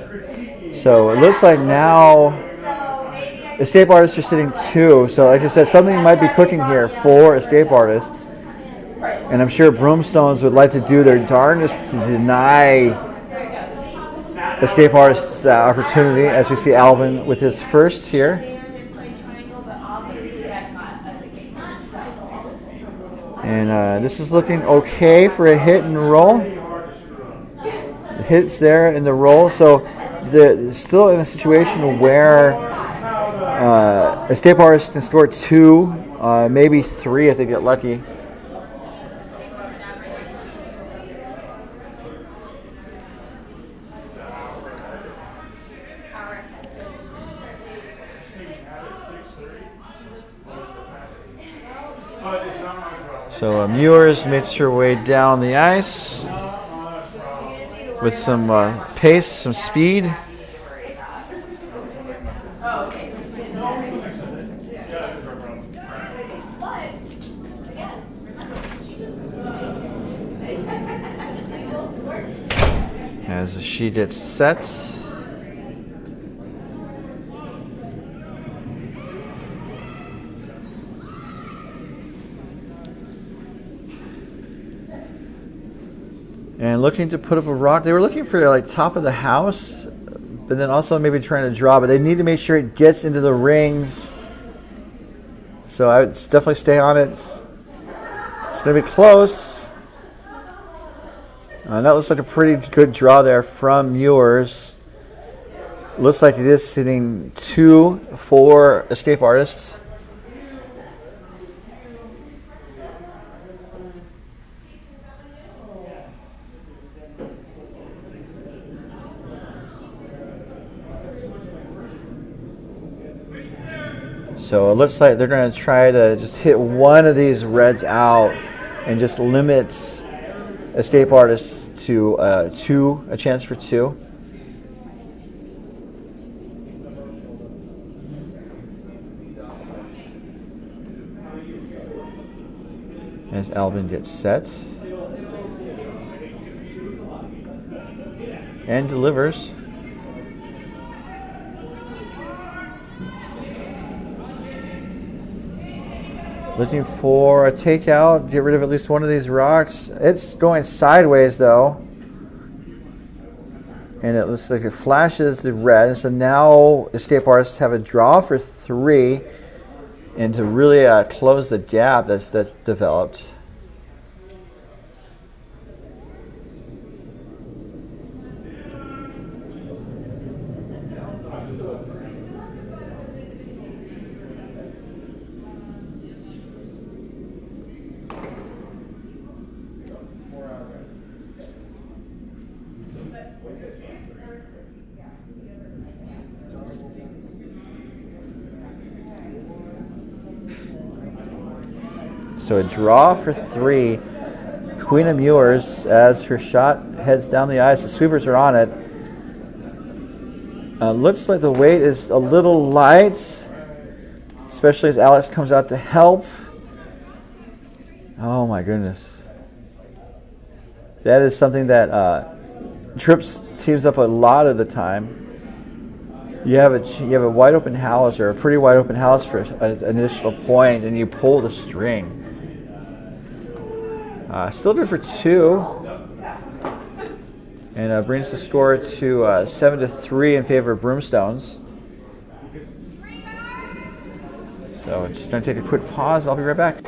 critique. So it looks like now escape artists are sitting 2. So like I said, something might be cooking here for escape artists. Right. And I'm sure Broomstones would like to do their darndest to deny escape artists opportunity, as we see Alvin with his first here. And this is looking okay for a hit and roll. The hit's there in the roll, so they're still in a situation where escape artists can score 2, maybe 3 if they get lucky. So Muirs makes her way down the ice with some pace, some speed. As she gets set. And looking to put up a rock. They were looking for like top of the house, but then also maybe trying to draw, but they need to make sure it gets into the rings. So I would definitely stay on it. It's going to be close. That looks like a pretty good draw there from Muirs. Looks like it is sitting 2 for escape artists. So it looks like they're going to try to just hit one of these reds out and just limits escape artists to a chance for 2. As Alvin gets set and delivers. Looking for a takeout, get rid of at least one of these rocks. It's going sideways though. And it looks like it flashes the red. So now escape artists have a draw for 3. And to really close the gap that's developed. So a draw for 3. Queen of Muirs as her shot heads down the ice. The sweepers are on it. Looks like the weight is a little light, especially as Alex comes out to help. Oh my goodness. That is something that trips teams up a lot of the time. You have a wide open house or a pretty wide open house for an initial point, and you pull the string. Still good for 2, and brings the score to 7-3 in favor of Broomstones. So I'm just going to take a quick pause. I'll be right back.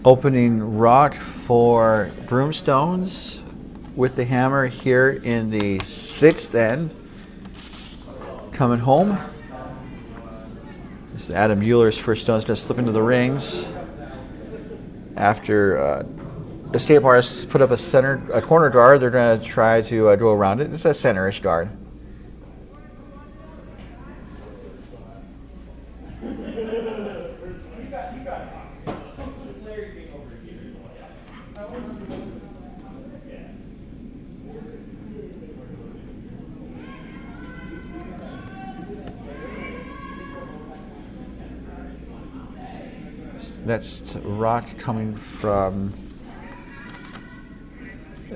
Opening rock for Broomstones with the hammer here in the 6th end. Coming home. This is Adam Mueller's first stone. Is going to slip into the rings after escape artists put up a corner guard. They're going to try to go around it. It's a center-ish guard. Next rock coming from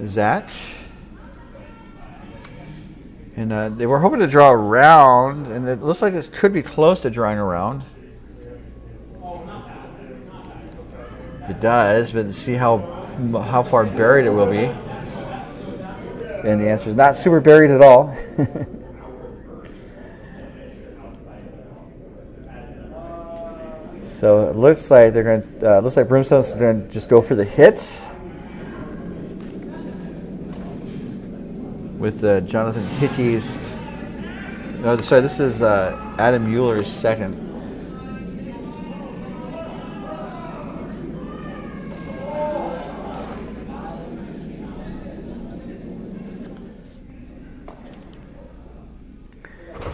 Zach. And they were hoping to draw around, and it looks like this could be close to drawing around. It does, but see how far buried it will be. And the answer is not super buried at all. So it looks like they're going to. Looks like Broomstones are going to just go for the hits with Jonathan Hickey's. No, sorry, this is Adam Mueller's second.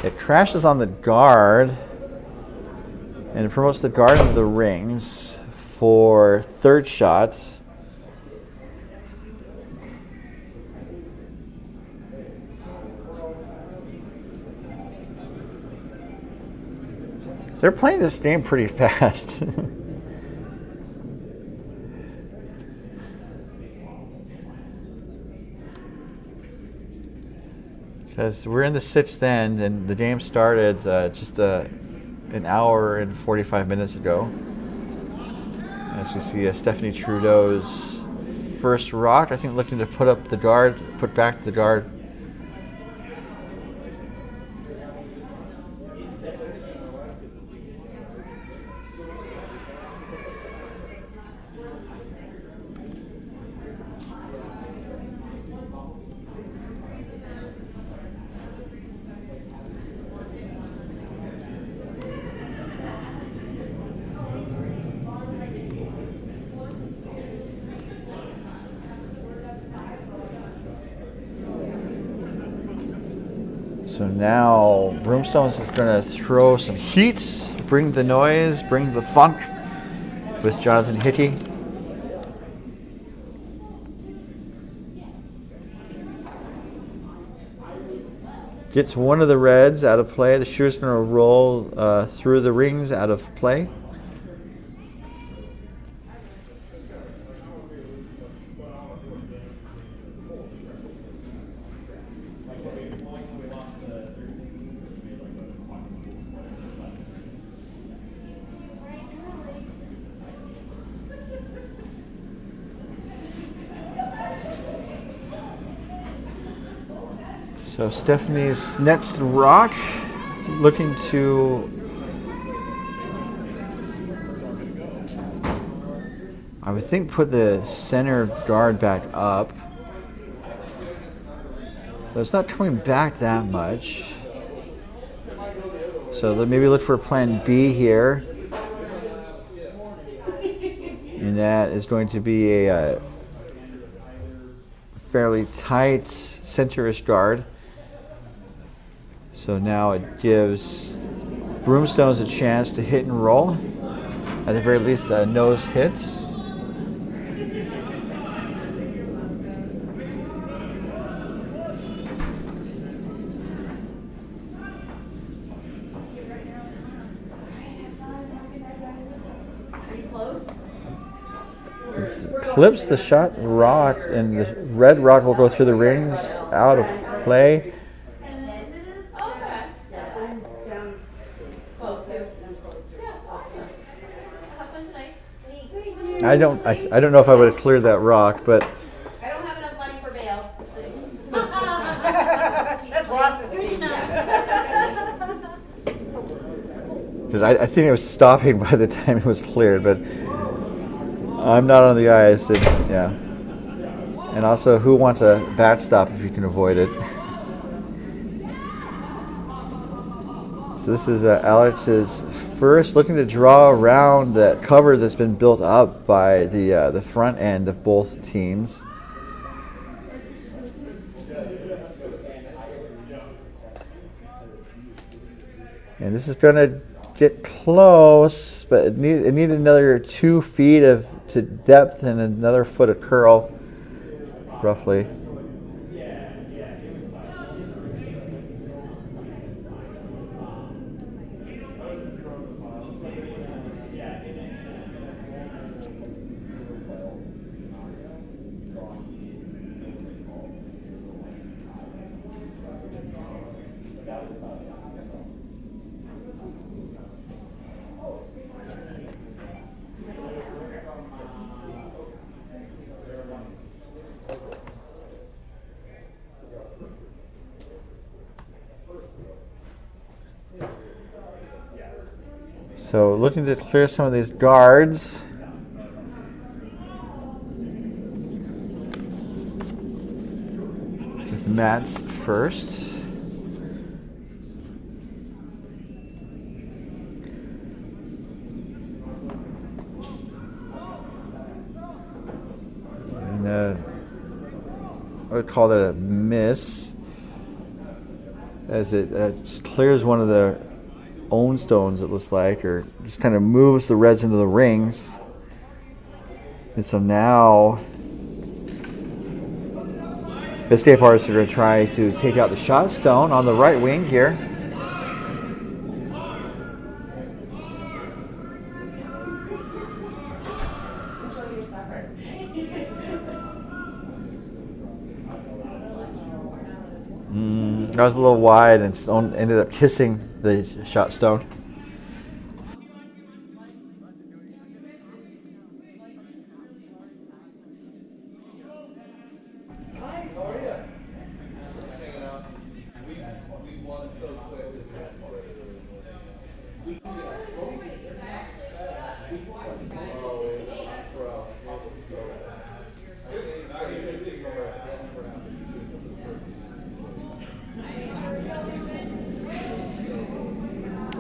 It crashes on the guard. And it promotes the guard into the rings for third shot. They're playing this game pretty fast. Because we're in the 6th end and the game started just an hour and 45 minutes ago. As we see Stephanie Trudeau's first rock, I think looking to put up the guard, put back the guard. So now Broomstones is going to throw some heat, bring the noise, bring the funk with Jonathan Hickey. Gets one of the reds out of play. The shooter's going to roll through the rings out of play. So Stephanie's next rock, looking to, I would think, put the center guard back up. But it's not coming back that much. So maybe look for plan B here. And that is going to be a fairly tight centerish guard. So now it gives Broomstones a chance to hit and roll. At the very least, a nose hits. Clips the shot rock, and the red rock will go through the rings, out of play. I don't know if I would have cleared that rock, but I don't have enough money for bail. That's Ross's team. because I think it was stopping by the time it was cleared, but I'm not on the ice. Yeah. And also, who wants a backstop if you can avoid it? So this is Alex's first, looking to draw around that cover that's been built up by the front end of both teams. And this is going to get close, but it needed another 2 feet to depth and another foot of curl, roughly. So looking to clear some of these guards. With mats first. And I would call that a miss, as it just clears one of the own stones, it looks like, or just kind of moves the reds into the rings. And so now the escape artists are going to try to take out the shot stone on the right wing here. That was a little wide, and stone ended up kissing the shot stone.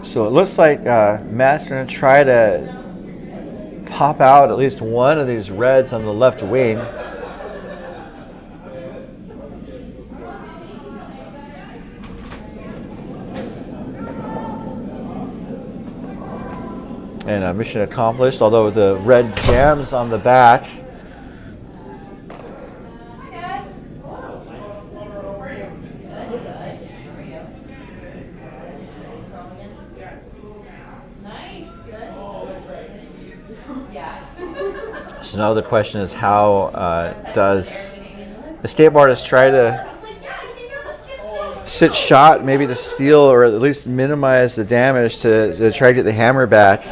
So it looks like Matt's going to try to pop out at least one of these reds on the left wing. And mission accomplished, although the red jams on the back. So now the question is, how does the escape artist try to sit shot, maybe to steal or at least minimize the damage to try to get the hammer back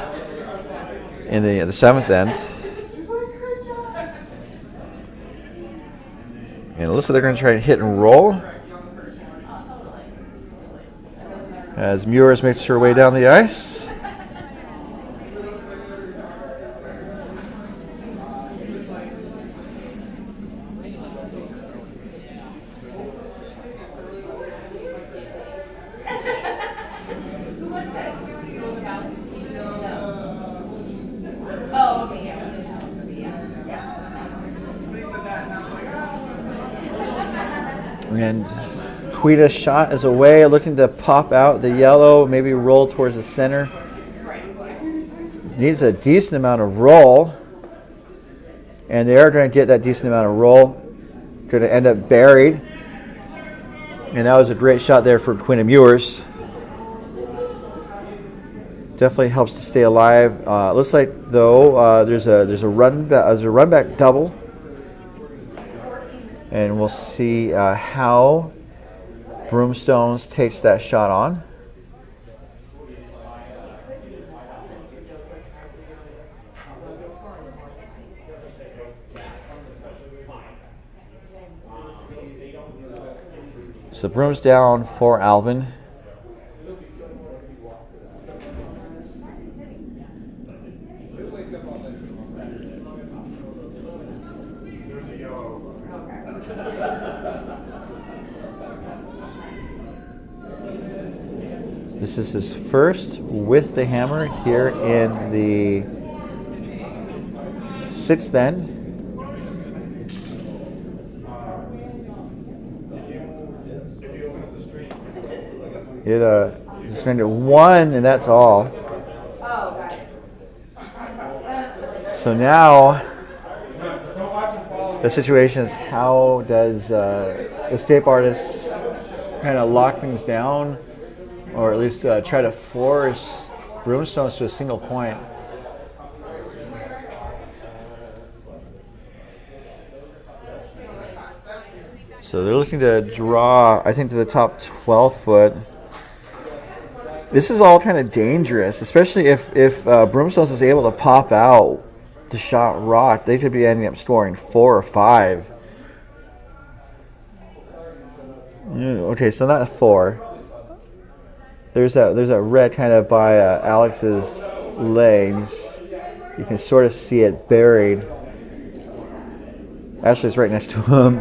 in the seventh end? And it looks like they're going to try to hit and roll as Mewers makes her way down the ice. And Quita's shot is away, looking to pop out the yellow, maybe roll towards the center. Needs a decent amount of roll, and they are going to get that decent amount of roll. Going to end up buried, and that was a great shot there for Quinn Mewers. Definitely helps to stay alive. Looks like though there's a run back double. And we'll see how Broomstones takes that shot on. So Broom's down for Alvin. This is his first with the hammer here in the 6th end. It just turned to 1, and that's all. Oh, got it. So now the situation is, how does escape artists kind of lock things down, or at least try to force Broomstones to a single point? So they're looking to draw, I think, to the top 12 foot. This is all kind of dangerous, especially if Broomstones is able to pop out the shot rock. They could be ending up scoring 4 or 5. Okay, so not a 4. There's that red kind of by Alex's legs. You can sort of see it buried. Ashley's right next to him.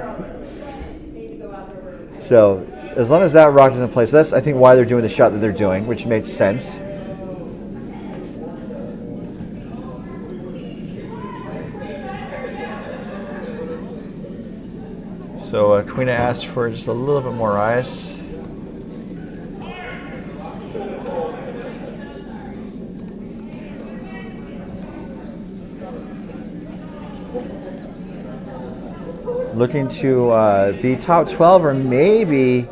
So as long as that rock is in place, that's, I think, why they're doing the shot that they're doing, which makes sense. So Queen asked for just a little bit more ice. Looking to be top 12, or maybe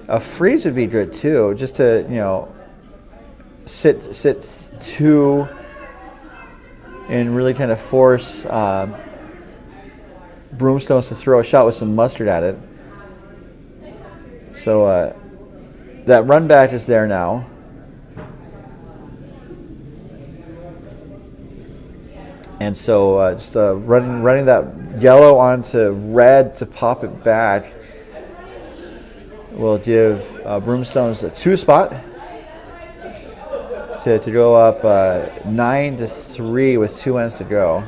a freeze would be good too, just to, you know, sit 2 and really kind of force Broomstones to throw a shot with some mustard at it. So that run back is there now. And so just running that yellow onto red to pop it back will give Broomstones a 2 spot to go up 9-3 with 2 ends to go.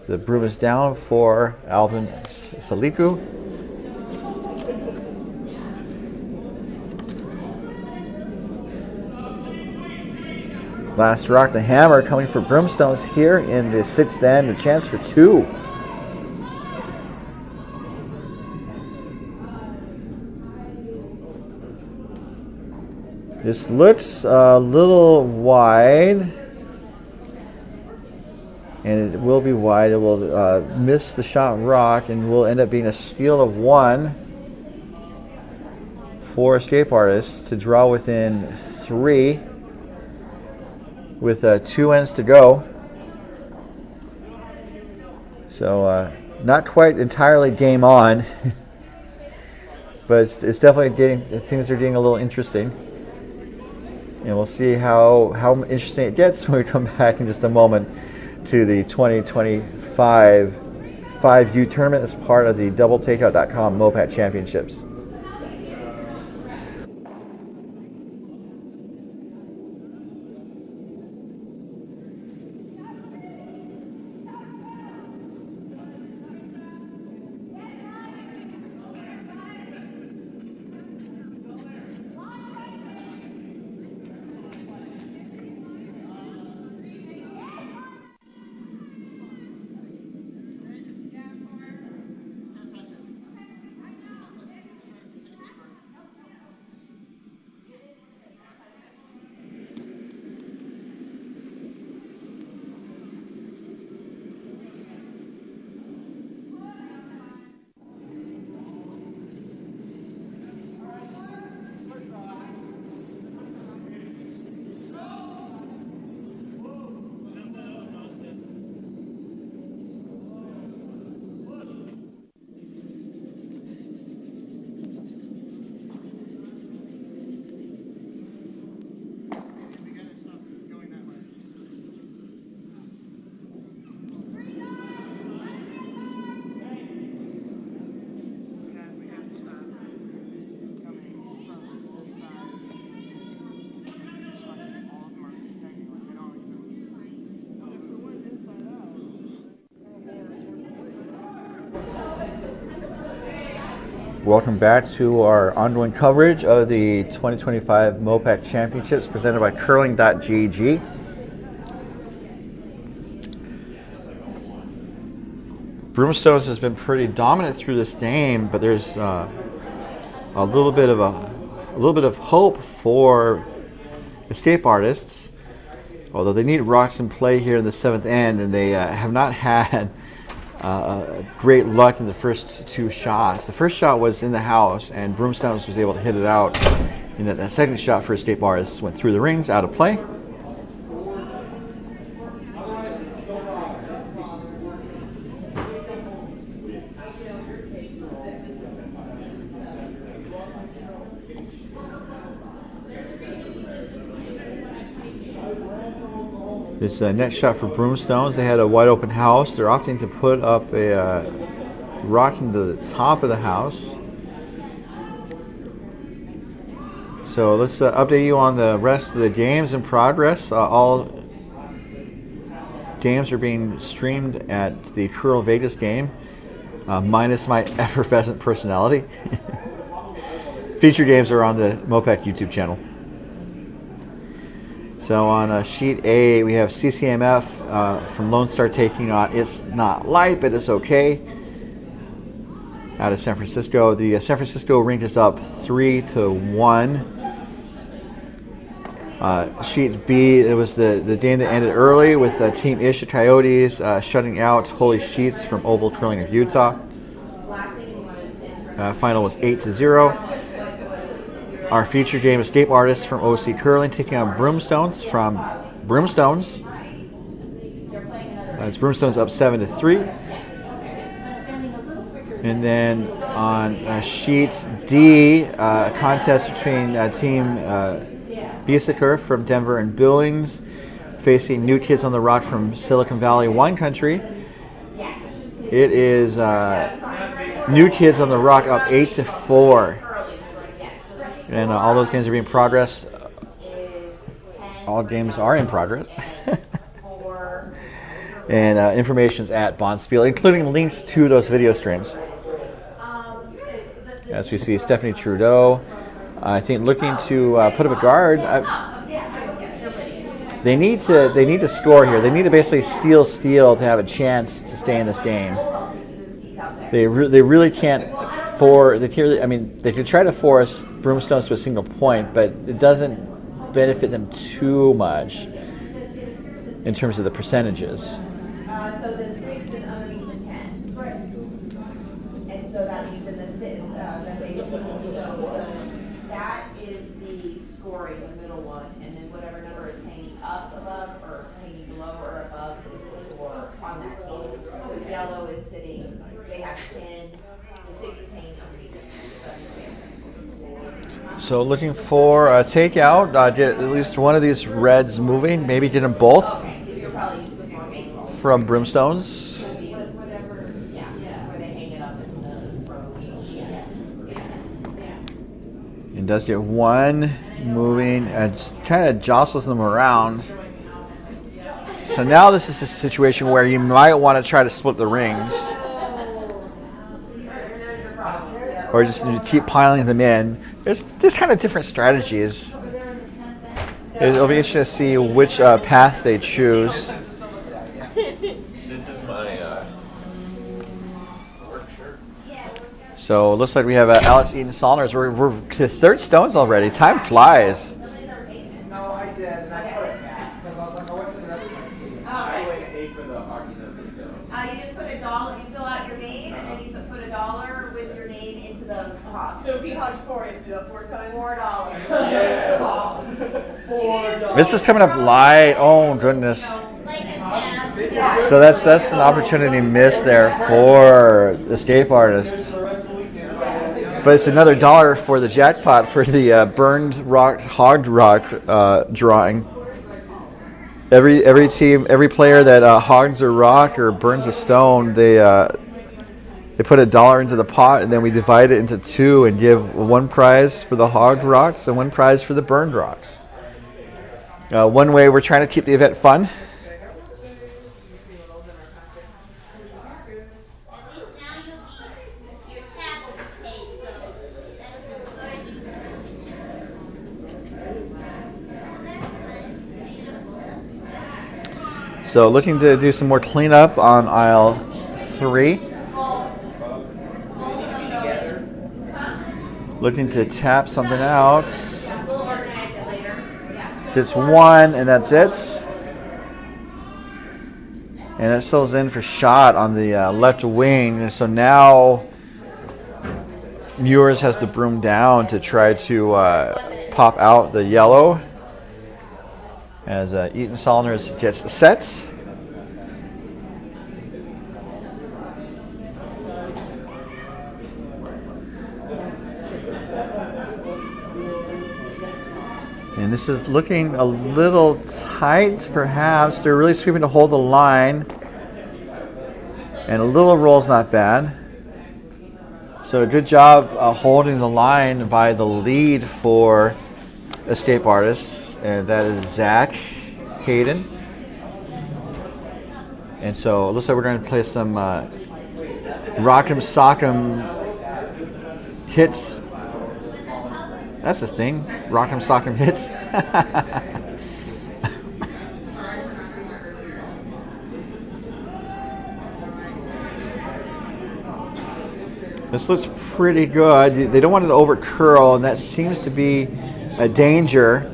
The broom is down for Alvin Saliku. Last rock, the hammer coming for Broomstones here in the 6th end, a chance for 2. This looks a little wide, and it will be wide. It will miss the shot rock, and will end up being a steal of 1 for Escape Artists to draw within 3. With 2 ends to go. So not quite entirely game on, but it's definitely things are getting a little interesting. And we'll see how interesting it gets when we come back in just a moment to the 2025 5U tournament as part of the doubletakeout.com MoPac Championships. Welcome back to our ongoing coverage of the 2025 MoPac Championships presented by curling.gg. Broomstones has been pretty dominant through this game, but there's a little bit of hope for escape artists. Although they need rocks in play here in the 7th end, and they have not had great luck in the first 2 shots. The first shot was in the house, and Broomstones was able to hit it out. And that second shot for escape artists went through the rings, out of play. This next shot for Broomstones, they had a wide open house. They're opting to put up a rock into the top of the house. So let's update you on the rest of the games in progress. All games are being streamed at the Curl Vegas game, minus my effervescent personality. Feature games are on the MoPac YouTube channel. So on sheet A, we have CCMF from Lone Star taking on It's Not Light, but It's Okay out of San Francisco. The San Francisco rink is up 3-1. Sheet B, it was the game that ended early with Team Ish Coyotes shutting out Holy Sheets from Oval Curling of Utah. Final was 8-0. Our feature game, Escape Artists from OC Curling, taking on Broomstones from Broomstones. It's Broomstones up 7-3. And then on sheet D, a contest between Team Biesiker from Denver and Billings facing New Kids on the Rock from Silicon Valley Wine Country. It is New Kids on the Rock up 8-4. And all those games are being progress. All games are in progress. And information is at Bonspiel, including links to those video streams. As we see, Stephanie Trudeau, I think, looking to put up a guard. They need to score here. They need to basically steal to have a chance to stay in this game. They really can't. They could try to force Broomstones to a single point, but it doesn't benefit them too much in terms of the percentages. So the 6 is underneath the 10. Right. And so that means in the 6, that they that is the scoring, the middle one, and then whatever number is hanging up above or hanging below or above is the score on that team. So yellow is sitting, they have 10. 6 is hanging underneath it. So looking for a takeout. Get at least one of these reds moving. Maybe get them both from Broomstones. And does get one moving and kind of jostles them around. So now this is a situation where you might want to try to split the rings. Or just keep piling them in. There's kind of different strategies. It'll be interesting to see which path they choose. This is my work shirt. So it looks like we have Alex Eaton Saunders. We're to third stones already. Time flies. No, I did, and I put it back because I was like, I went for the rest of my team. I went 8 for the hockey of the stone. You just put $1, you fill out your name, and then you put $1 with your name into the box. So if you hugged 4, you do that 4 times. $4. Yeah. $4. This is coming up light. Oh goodness. So that's an opportunity missed there for the escape artists. But it's another $1 for the jackpot for the burned rock, hogged rock drawing. Every team, every player that hogs a rock or burns a stone, they put $1 into the pot, and then we divide it into 2 and give one prize for the hogged rocks and one prize for the burned rocks. One way we're trying to keep the event fun. So looking to do some more cleanup on aisle 3. Looking to tap something out. We'll organize it later. Yeah. Just one, and that's it. And it sells in for shot on the left wing. And so now Muirs has the broom down to try to pop out the yellow as Eaton Saunders gets the set. And this is looking a little tight, perhaps. They're really sweeping to hold the line. And a little roll's not bad. So a good job holding the line by the lead for escape artists. And that is Zach Hayden. And so it looks like we're going to play some Rock'em Sock'em hits. That's the thing. Rock'em Sock'em hits. This looks pretty good. They don't want it to over curl, and that seems to be a danger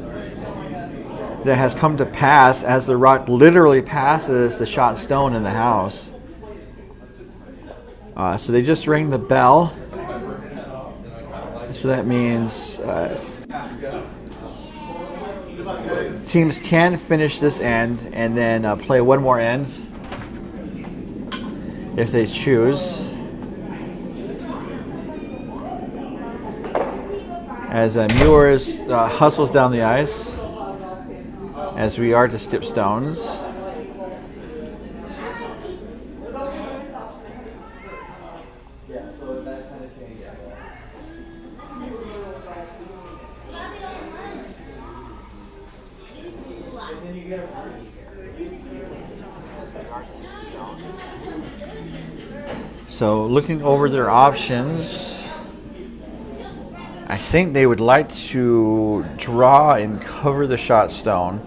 that has come to pass as the rock literally passes the shot stone in the house. So they just rang the bell. So that means teams can finish this end and then play one more end if they choose. As Muirs hustles down the ice as we are to skip stones. So looking over their options, I think they would like to draw and cover the shot stone,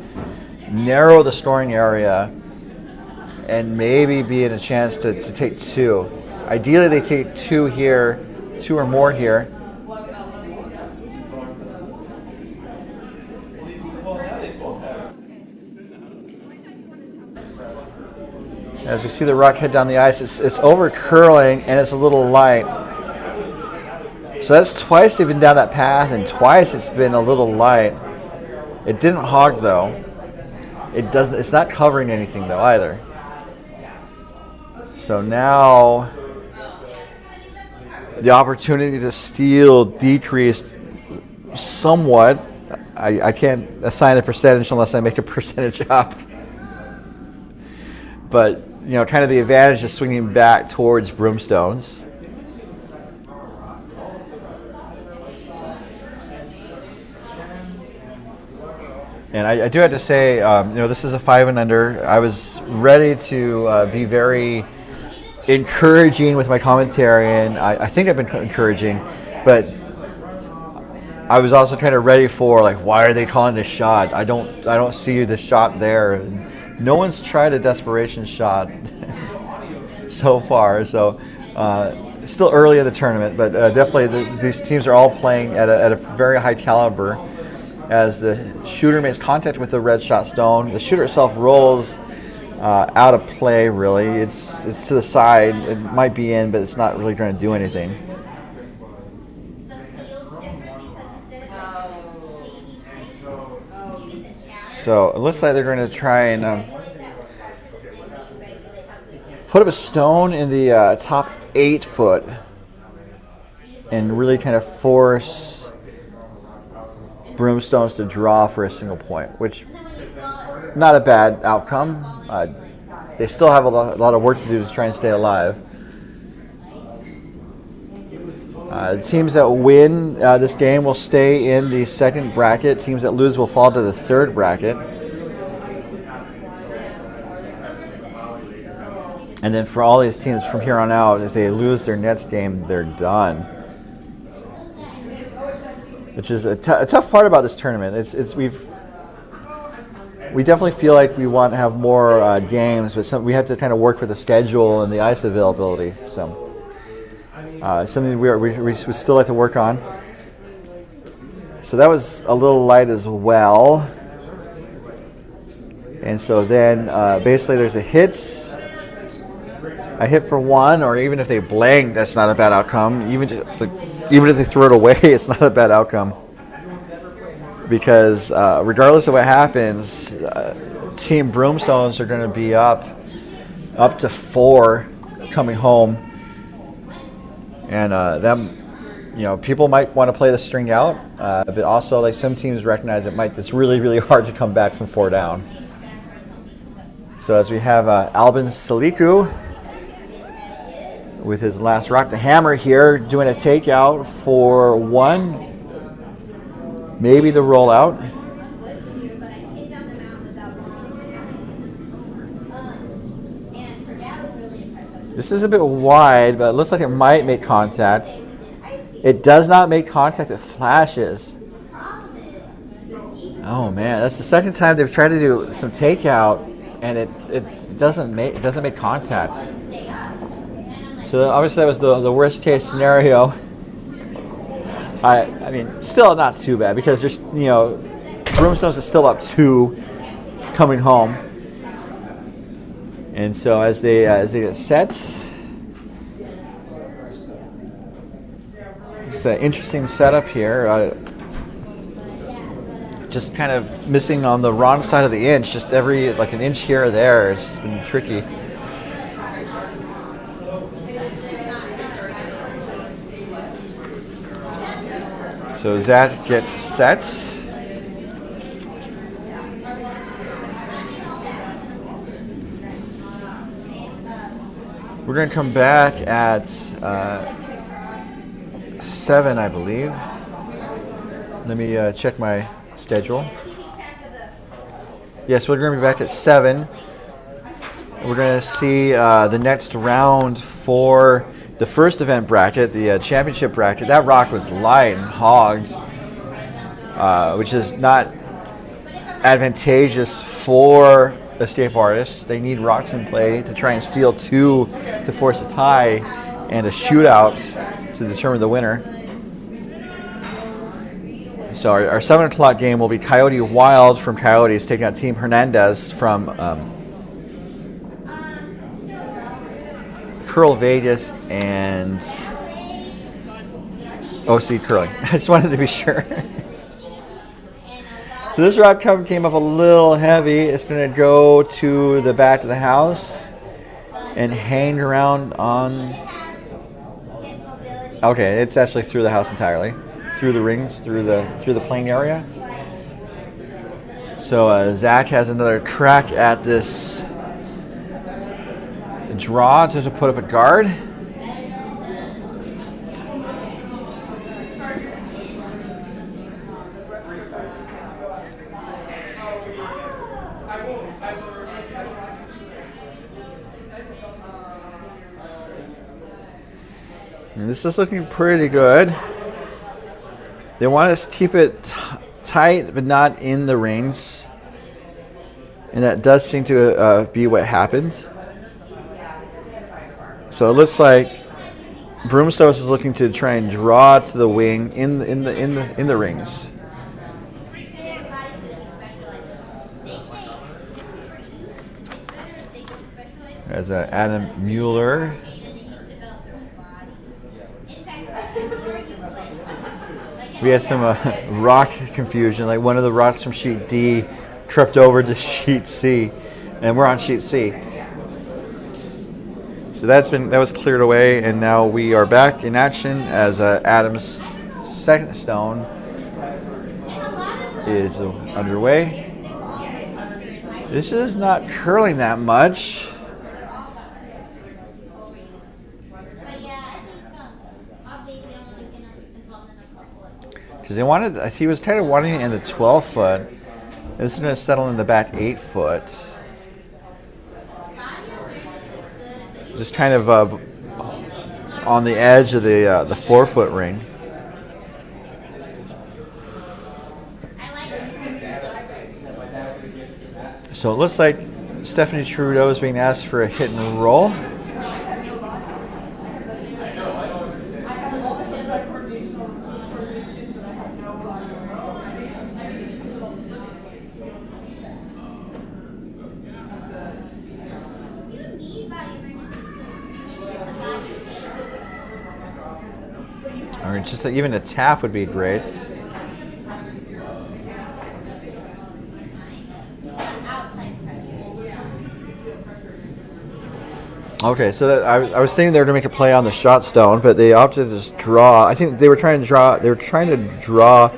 narrow the scoring area, and maybe be in a chance to take 2. Ideally they take 2 here, 2 or more here. As we see the rock head down the ice, it's over curling and it's a little light. So that's twice they've been down that path, and twice it's been a little light. It didn't hog though. It's not covering anything though either. So now the opportunity to steal decreased somewhat. I can't assign a percentage unless I make a percentage up. But you know, kind of the advantage is swinging back towards Broomstones. And I do have to say, this is a 5 and under. I was ready to be very encouraging with my commentary, and I think I've been encouraging, but I was also kind of ready for, like, why are they calling this shot? I don't see the shot there. And no one's tried a desperation shot so far, so it's still early in the tournament, but definitely these teams are all playing at a very high caliber. As the shooter makes contact with the red shot stone, the shooter itself rolls out of play, really. It's to the side. It might be in, but it's not really going to do anything. So it looks like they're going to try and put up a stone in the top 8 foot and really kind of force Broomstones to draw for a single point, which not a bad outcome. They still have a lot of work to do to try and stay alive. Teams that win this game will stay in the second bracket. Teams that lose will fall to the third bracket. And then for all these teams from here on out, if they lose their next game, they're done. Which is a tough part about this tournament. we definitely feel like we want to have more games, but we have to kind of work with the schedule and the ice availability. So something we would still like to work on. So that was a little light as well. And so then basically there's a hit. I hit for one, or even if they blank, that's not a bad outcome. Even if they throw it away, it's not a bad outcome. Because regardless of what happens, Team Broomstones are going to be up to 4 coming home, and people might want to play the string out, but also like some teams recognize it's really, really hard to come back from 4 down. So as we have Albin Saliku with his last rock, the hammer here, doing a takeout for 1, maybe the rollout. This is a bit wide, but it looks like it might make contact. It does not make contact, it flashes. Oh man, that's the second time they've tried to do some takeout and it doesn't make contact. So obviously that was the worst case scenario. I mean, still not too bad because there's Broomstones is still up 2 coming home, and so as they get sets, it's an interesting setup here. Just kind of missing on the wrong side of the inch, just like an inch here or there. It's been tricky. So Zach gets sets. We're going to come back at 7, I believe. Let me check my schedule. Yes, we're going to be back at 7. We're going to see the next round for the first event bracket, the championship bracket. That rock was light and hogged, which is not advantageous for escape artists. They need rocks in play to try and steal 2 to force a tie and a shootout to determine the winner. So our 7 o'clock game will be Coyote Wild from Coyotes taking out Team Hernandez from Curl Vegas and OC Curling. I just wanted to be sure. So this rock came up a little heavy. It's going to go to the back of the house and hang around on... Okay, it's actually through the house entirely. Through the rings, through the playing area. So Zach has another crack at this draw to put up a guard. And this is looking pretty good. They want us to keep it tight, but not in the rings. And that does seem to be what happened. So it looks like Broomstones is looking to try and draw to the wing in the rings. There's Adam Mueller. We had some rock confusion, like one of the rocks from sheet D tripped over to sheet C, and we're on sheet C. So that was cleared away, and now we are back in action as Adam's second stone is underway. This is not curling that much. Because he was kind of wanting it in the 12 foot. This is going to settle in the back 8 foot. Just kind of on the edge of the 4 foot ring. So it looks like Stephanie Trudeau is being asked for a hit and roll. Or just even a tap would be great. Okay, so that, I was thinking they were going to make a play on the shot stone, but they opted to just draw. I think they were trying to draw. They were trying to draw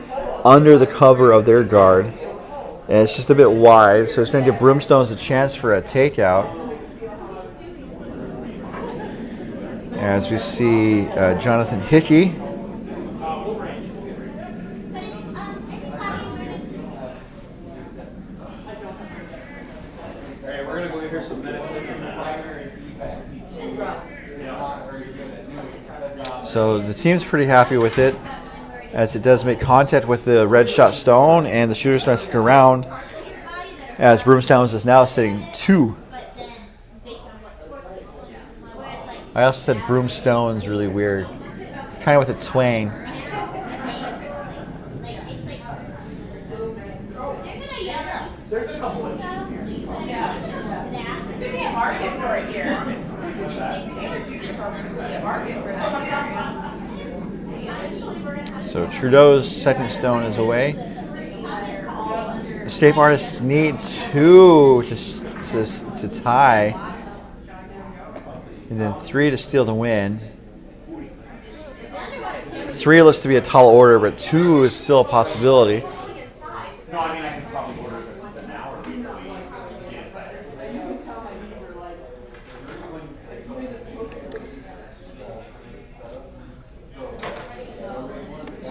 under the cover of their guard, and it's just a bit wide, so it's going to give Broomstones a chance for a takeout. As we see Jonathan Hickey. Alright, we're gonna go in here some medicine and So the team's pretty happy with it, as it does make contact with the red shot stone, and the shooter's not sticking around, as Broomstones is now sitting 2. I also said Broomstones really weird, kind of with a twang. there's a couple of There could be a market for it here. So Trudeau's second stone is away. The State Artists need 2 to tie, and then 3 to steal the win. 3 looks to be a tall order, but 2 is still a possibility. No, I mean, I can probably order the now or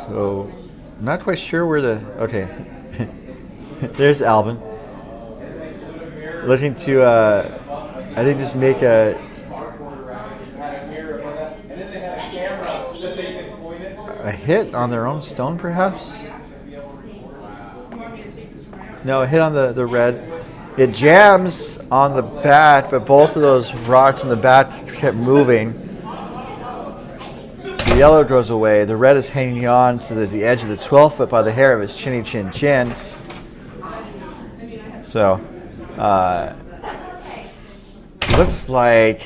So, not quite sure where the... Okay. There's Alvin. Looking to, I think, just make a hit on their own stone, perhaps? No, a hit on the red. It jams on the bat, but both of those rocks in the bat kept moving. The yellow goes away. The red is hanging on to the edge of the 12-foot by the hair of his chinny chin chin. So, looks like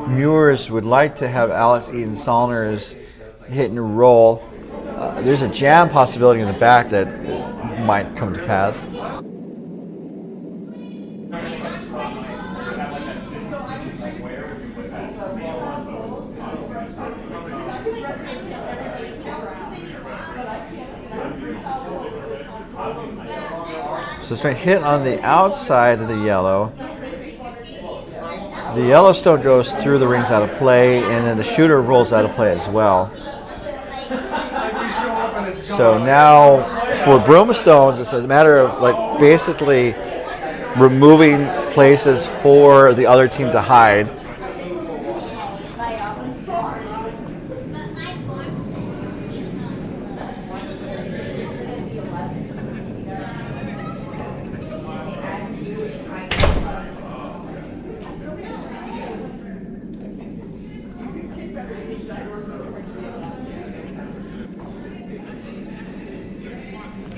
Muirs would like to have Alex Eaton-Salners hit and roll. There's a jam possibility in the back that might come to pass. So it's going to hit on the outside of the yellow. The yellow stone goes through the rings out of play, and then the shooter rolls out of play as well. So now for Broomstones, it's a matter of like basically removing places for the other team to hide.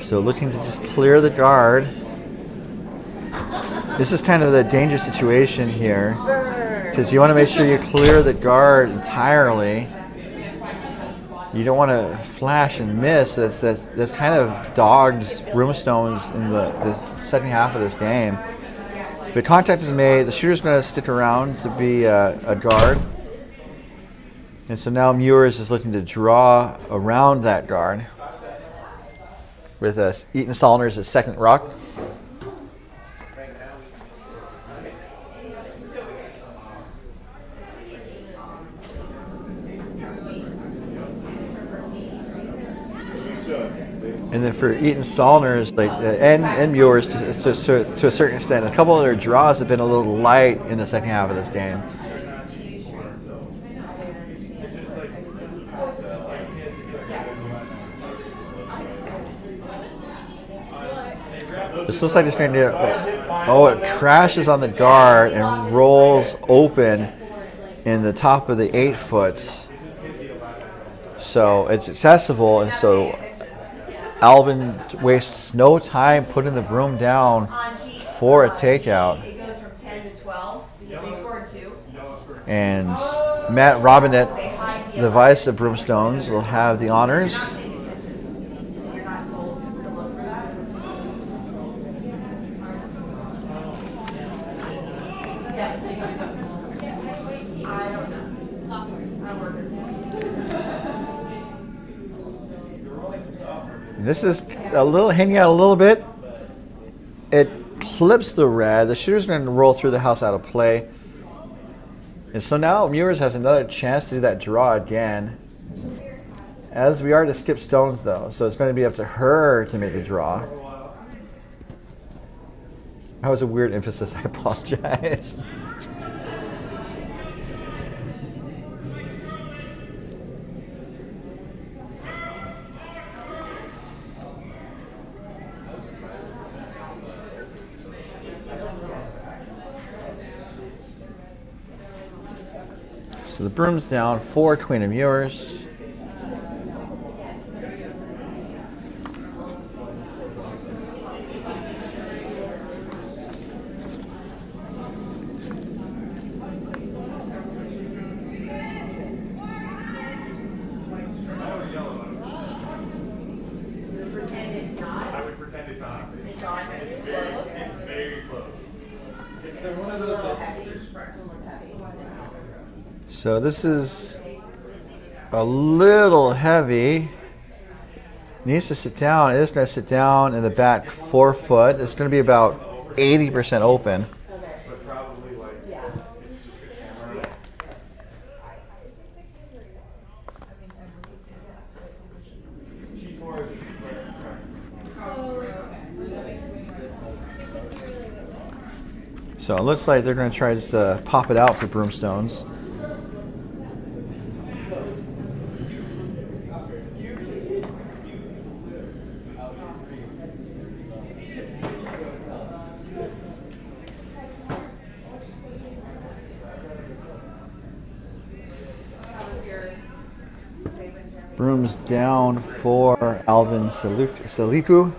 So looking to just clear the guard. This is kind of the dangerous situation here, because you want to make sure you clear the guard entirely. You don't want to flash and miss. That's kind of dogged Broomstones in the second half of this game. But contact is made. The shooter's going to stick around to be a guard. And so now Muirs is looking to draw around that guard with Eaton-Salners as second rock. And then for Eaton-Salners, like and Muirs to a certain extent, a couple of their draws have been a little light in the second half of this game. This looks like it's going to. Oh, it crashes on the guard and rolls open in the top of the 8-foot. So it's accessible, and so Alvin wastes no time putting the broom down for a takeout. It goes from 10 to 12 because they scored 2. And Matt Robinette, the vice of Broomstones, will have the honors. You're not told to look for that. I don't know. I'm working. This is a little hanging out a little bit. It clips the red. The shooter's going to roll through the house out of play. And so now Muirs has another chance to do that draw again. As we are to skip stones, though, so it's going to be up to her to make the draw. That was a weird emphasis. I apologize. So the broom's down for Queen of Muirs. I would pretend it's not. It's very close. It's one of those that So this is a little heavy. Needs to sit down. It is going to sit down in the back 4 foot. It's going to be about 80% open. but probably like it's just a camera. G4 is So it looks like they're going to try just to pop it out for Broomstones. Broom's down for Alvin Saliku.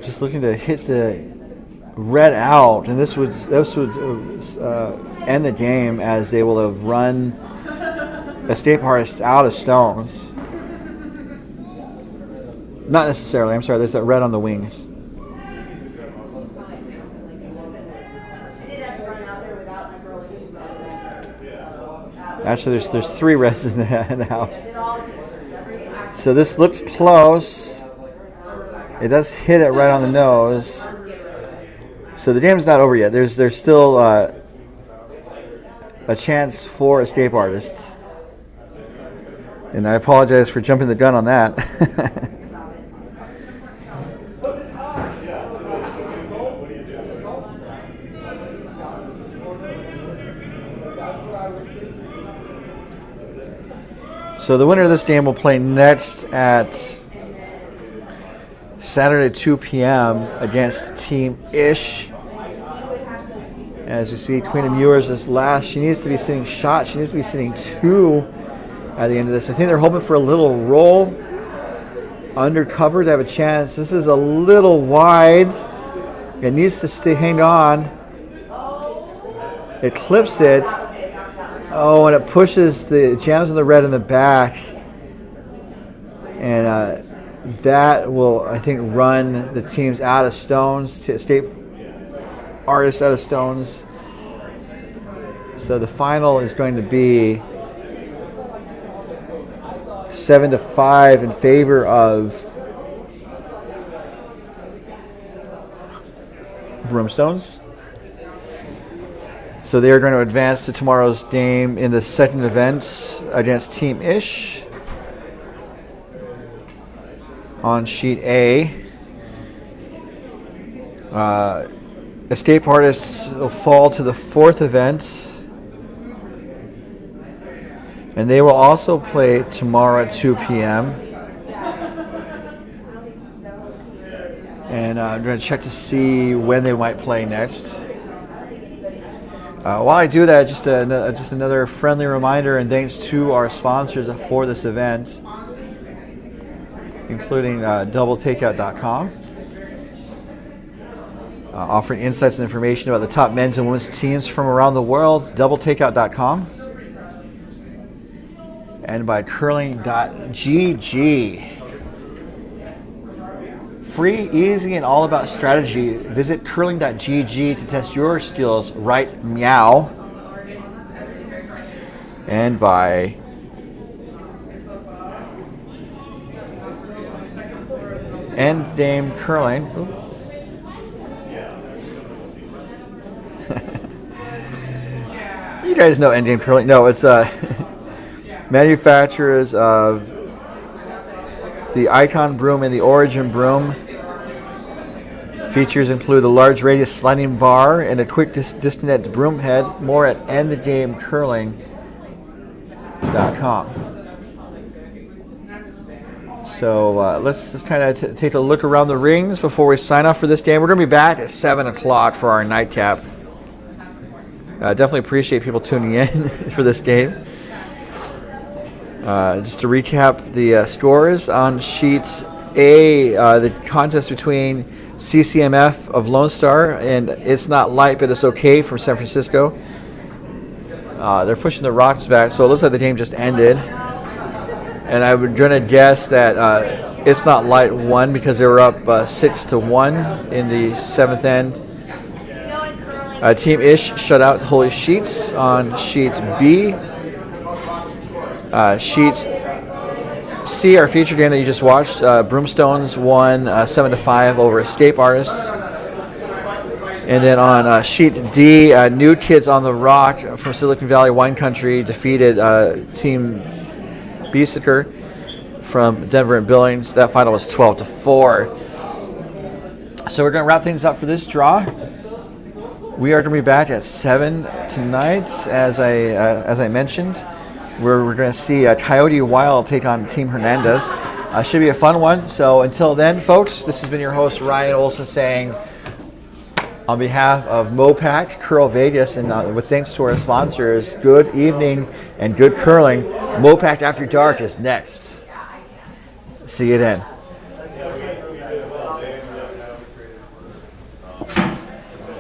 Just looking to hit the red out, and this would end the game as they will have run escape artists out of stones. Not necessarily. I'm sorry. There's that red on the wings. Actually, there's 3 reds in the house. So this looks close. It does hit it right on the nose. So the game's not over yet. There's still a chance for escape artists. And I apologize for jumping the gun on that. So the winner of this game will play next at Saturday 2 p.m. against Team Ish. As you see, Queen of Muirs is last. She needs to be sitting shot. She needs to be sitting 2 at the end of this. I think they're hoping for a little roll undercover to have a chance. This is a little wide. It needs to stay, hang on. It clips it. Oh, and it pushes the jams on the red in the back. And that will, I think, run the teams out of stones, escape artists out of stones. So the final is going to be 7-5 in favor of Broomstones. So they are going to advance to tomorrow's game in the second event against Team Ish. On sheet A, escape artists will fall to the 4th event And they will also play tomorrow at 2 p.m. And I'm going to check to see when they might play next. While I do that, just another friendly reminder and thanks to our sponsors for this event, including doubletakeout.com, offering insights and information about the top men's and women's teams from around the world, doubletakeout.com, and by curling.gg. Free, easy, and all about strategy. Visit curling.gg to test your skills right meow. And by Endgame Curling. You guys know Endgame Curling. No, it's manufacturers of the Icon Broom and the Origin Broom. Features include the large radius sliding bar and a quick disconnect broom head. More at endgamecurling.com. So let's just kind of take a look around the rings before we sign off for this game. We're going to be back at 7 o'clock for our nightcap. Definitely appreciate people tuning in for this game. Just to recap the scores on sheet A, the contest between CCMF of Lone Star and It's Not Light But It's Okay from San Francisco. They're pushing the Rocks back, so it looks like the game just ended. And I'm going to guess that It's Not Light won because they were up 6-1 in the seventh end. Team Ish shut out Holy Sheets on sheet B. Sheet C, our feature game that you just watched, Broomstones won 7-5 over Escape Artists. And then on sheet D, New Kids on the Rock from Silicon Valley Wine Country defeated Team Biesiker from Denver and Billings. That final was 12-4. So we're going to wrap things up for this draw. We are going to be back at 7 tonight, as I mentioned. We're going to see Coyote Wild take on Team Hernandez. Should be a fun one. So until then, folks, this has been your host, Ryan Olson, saying on behalf of MoPac, Curl Vegas, and with thanks to our sponsors, good evening and good curling. MoPac After Dark is next. See you then.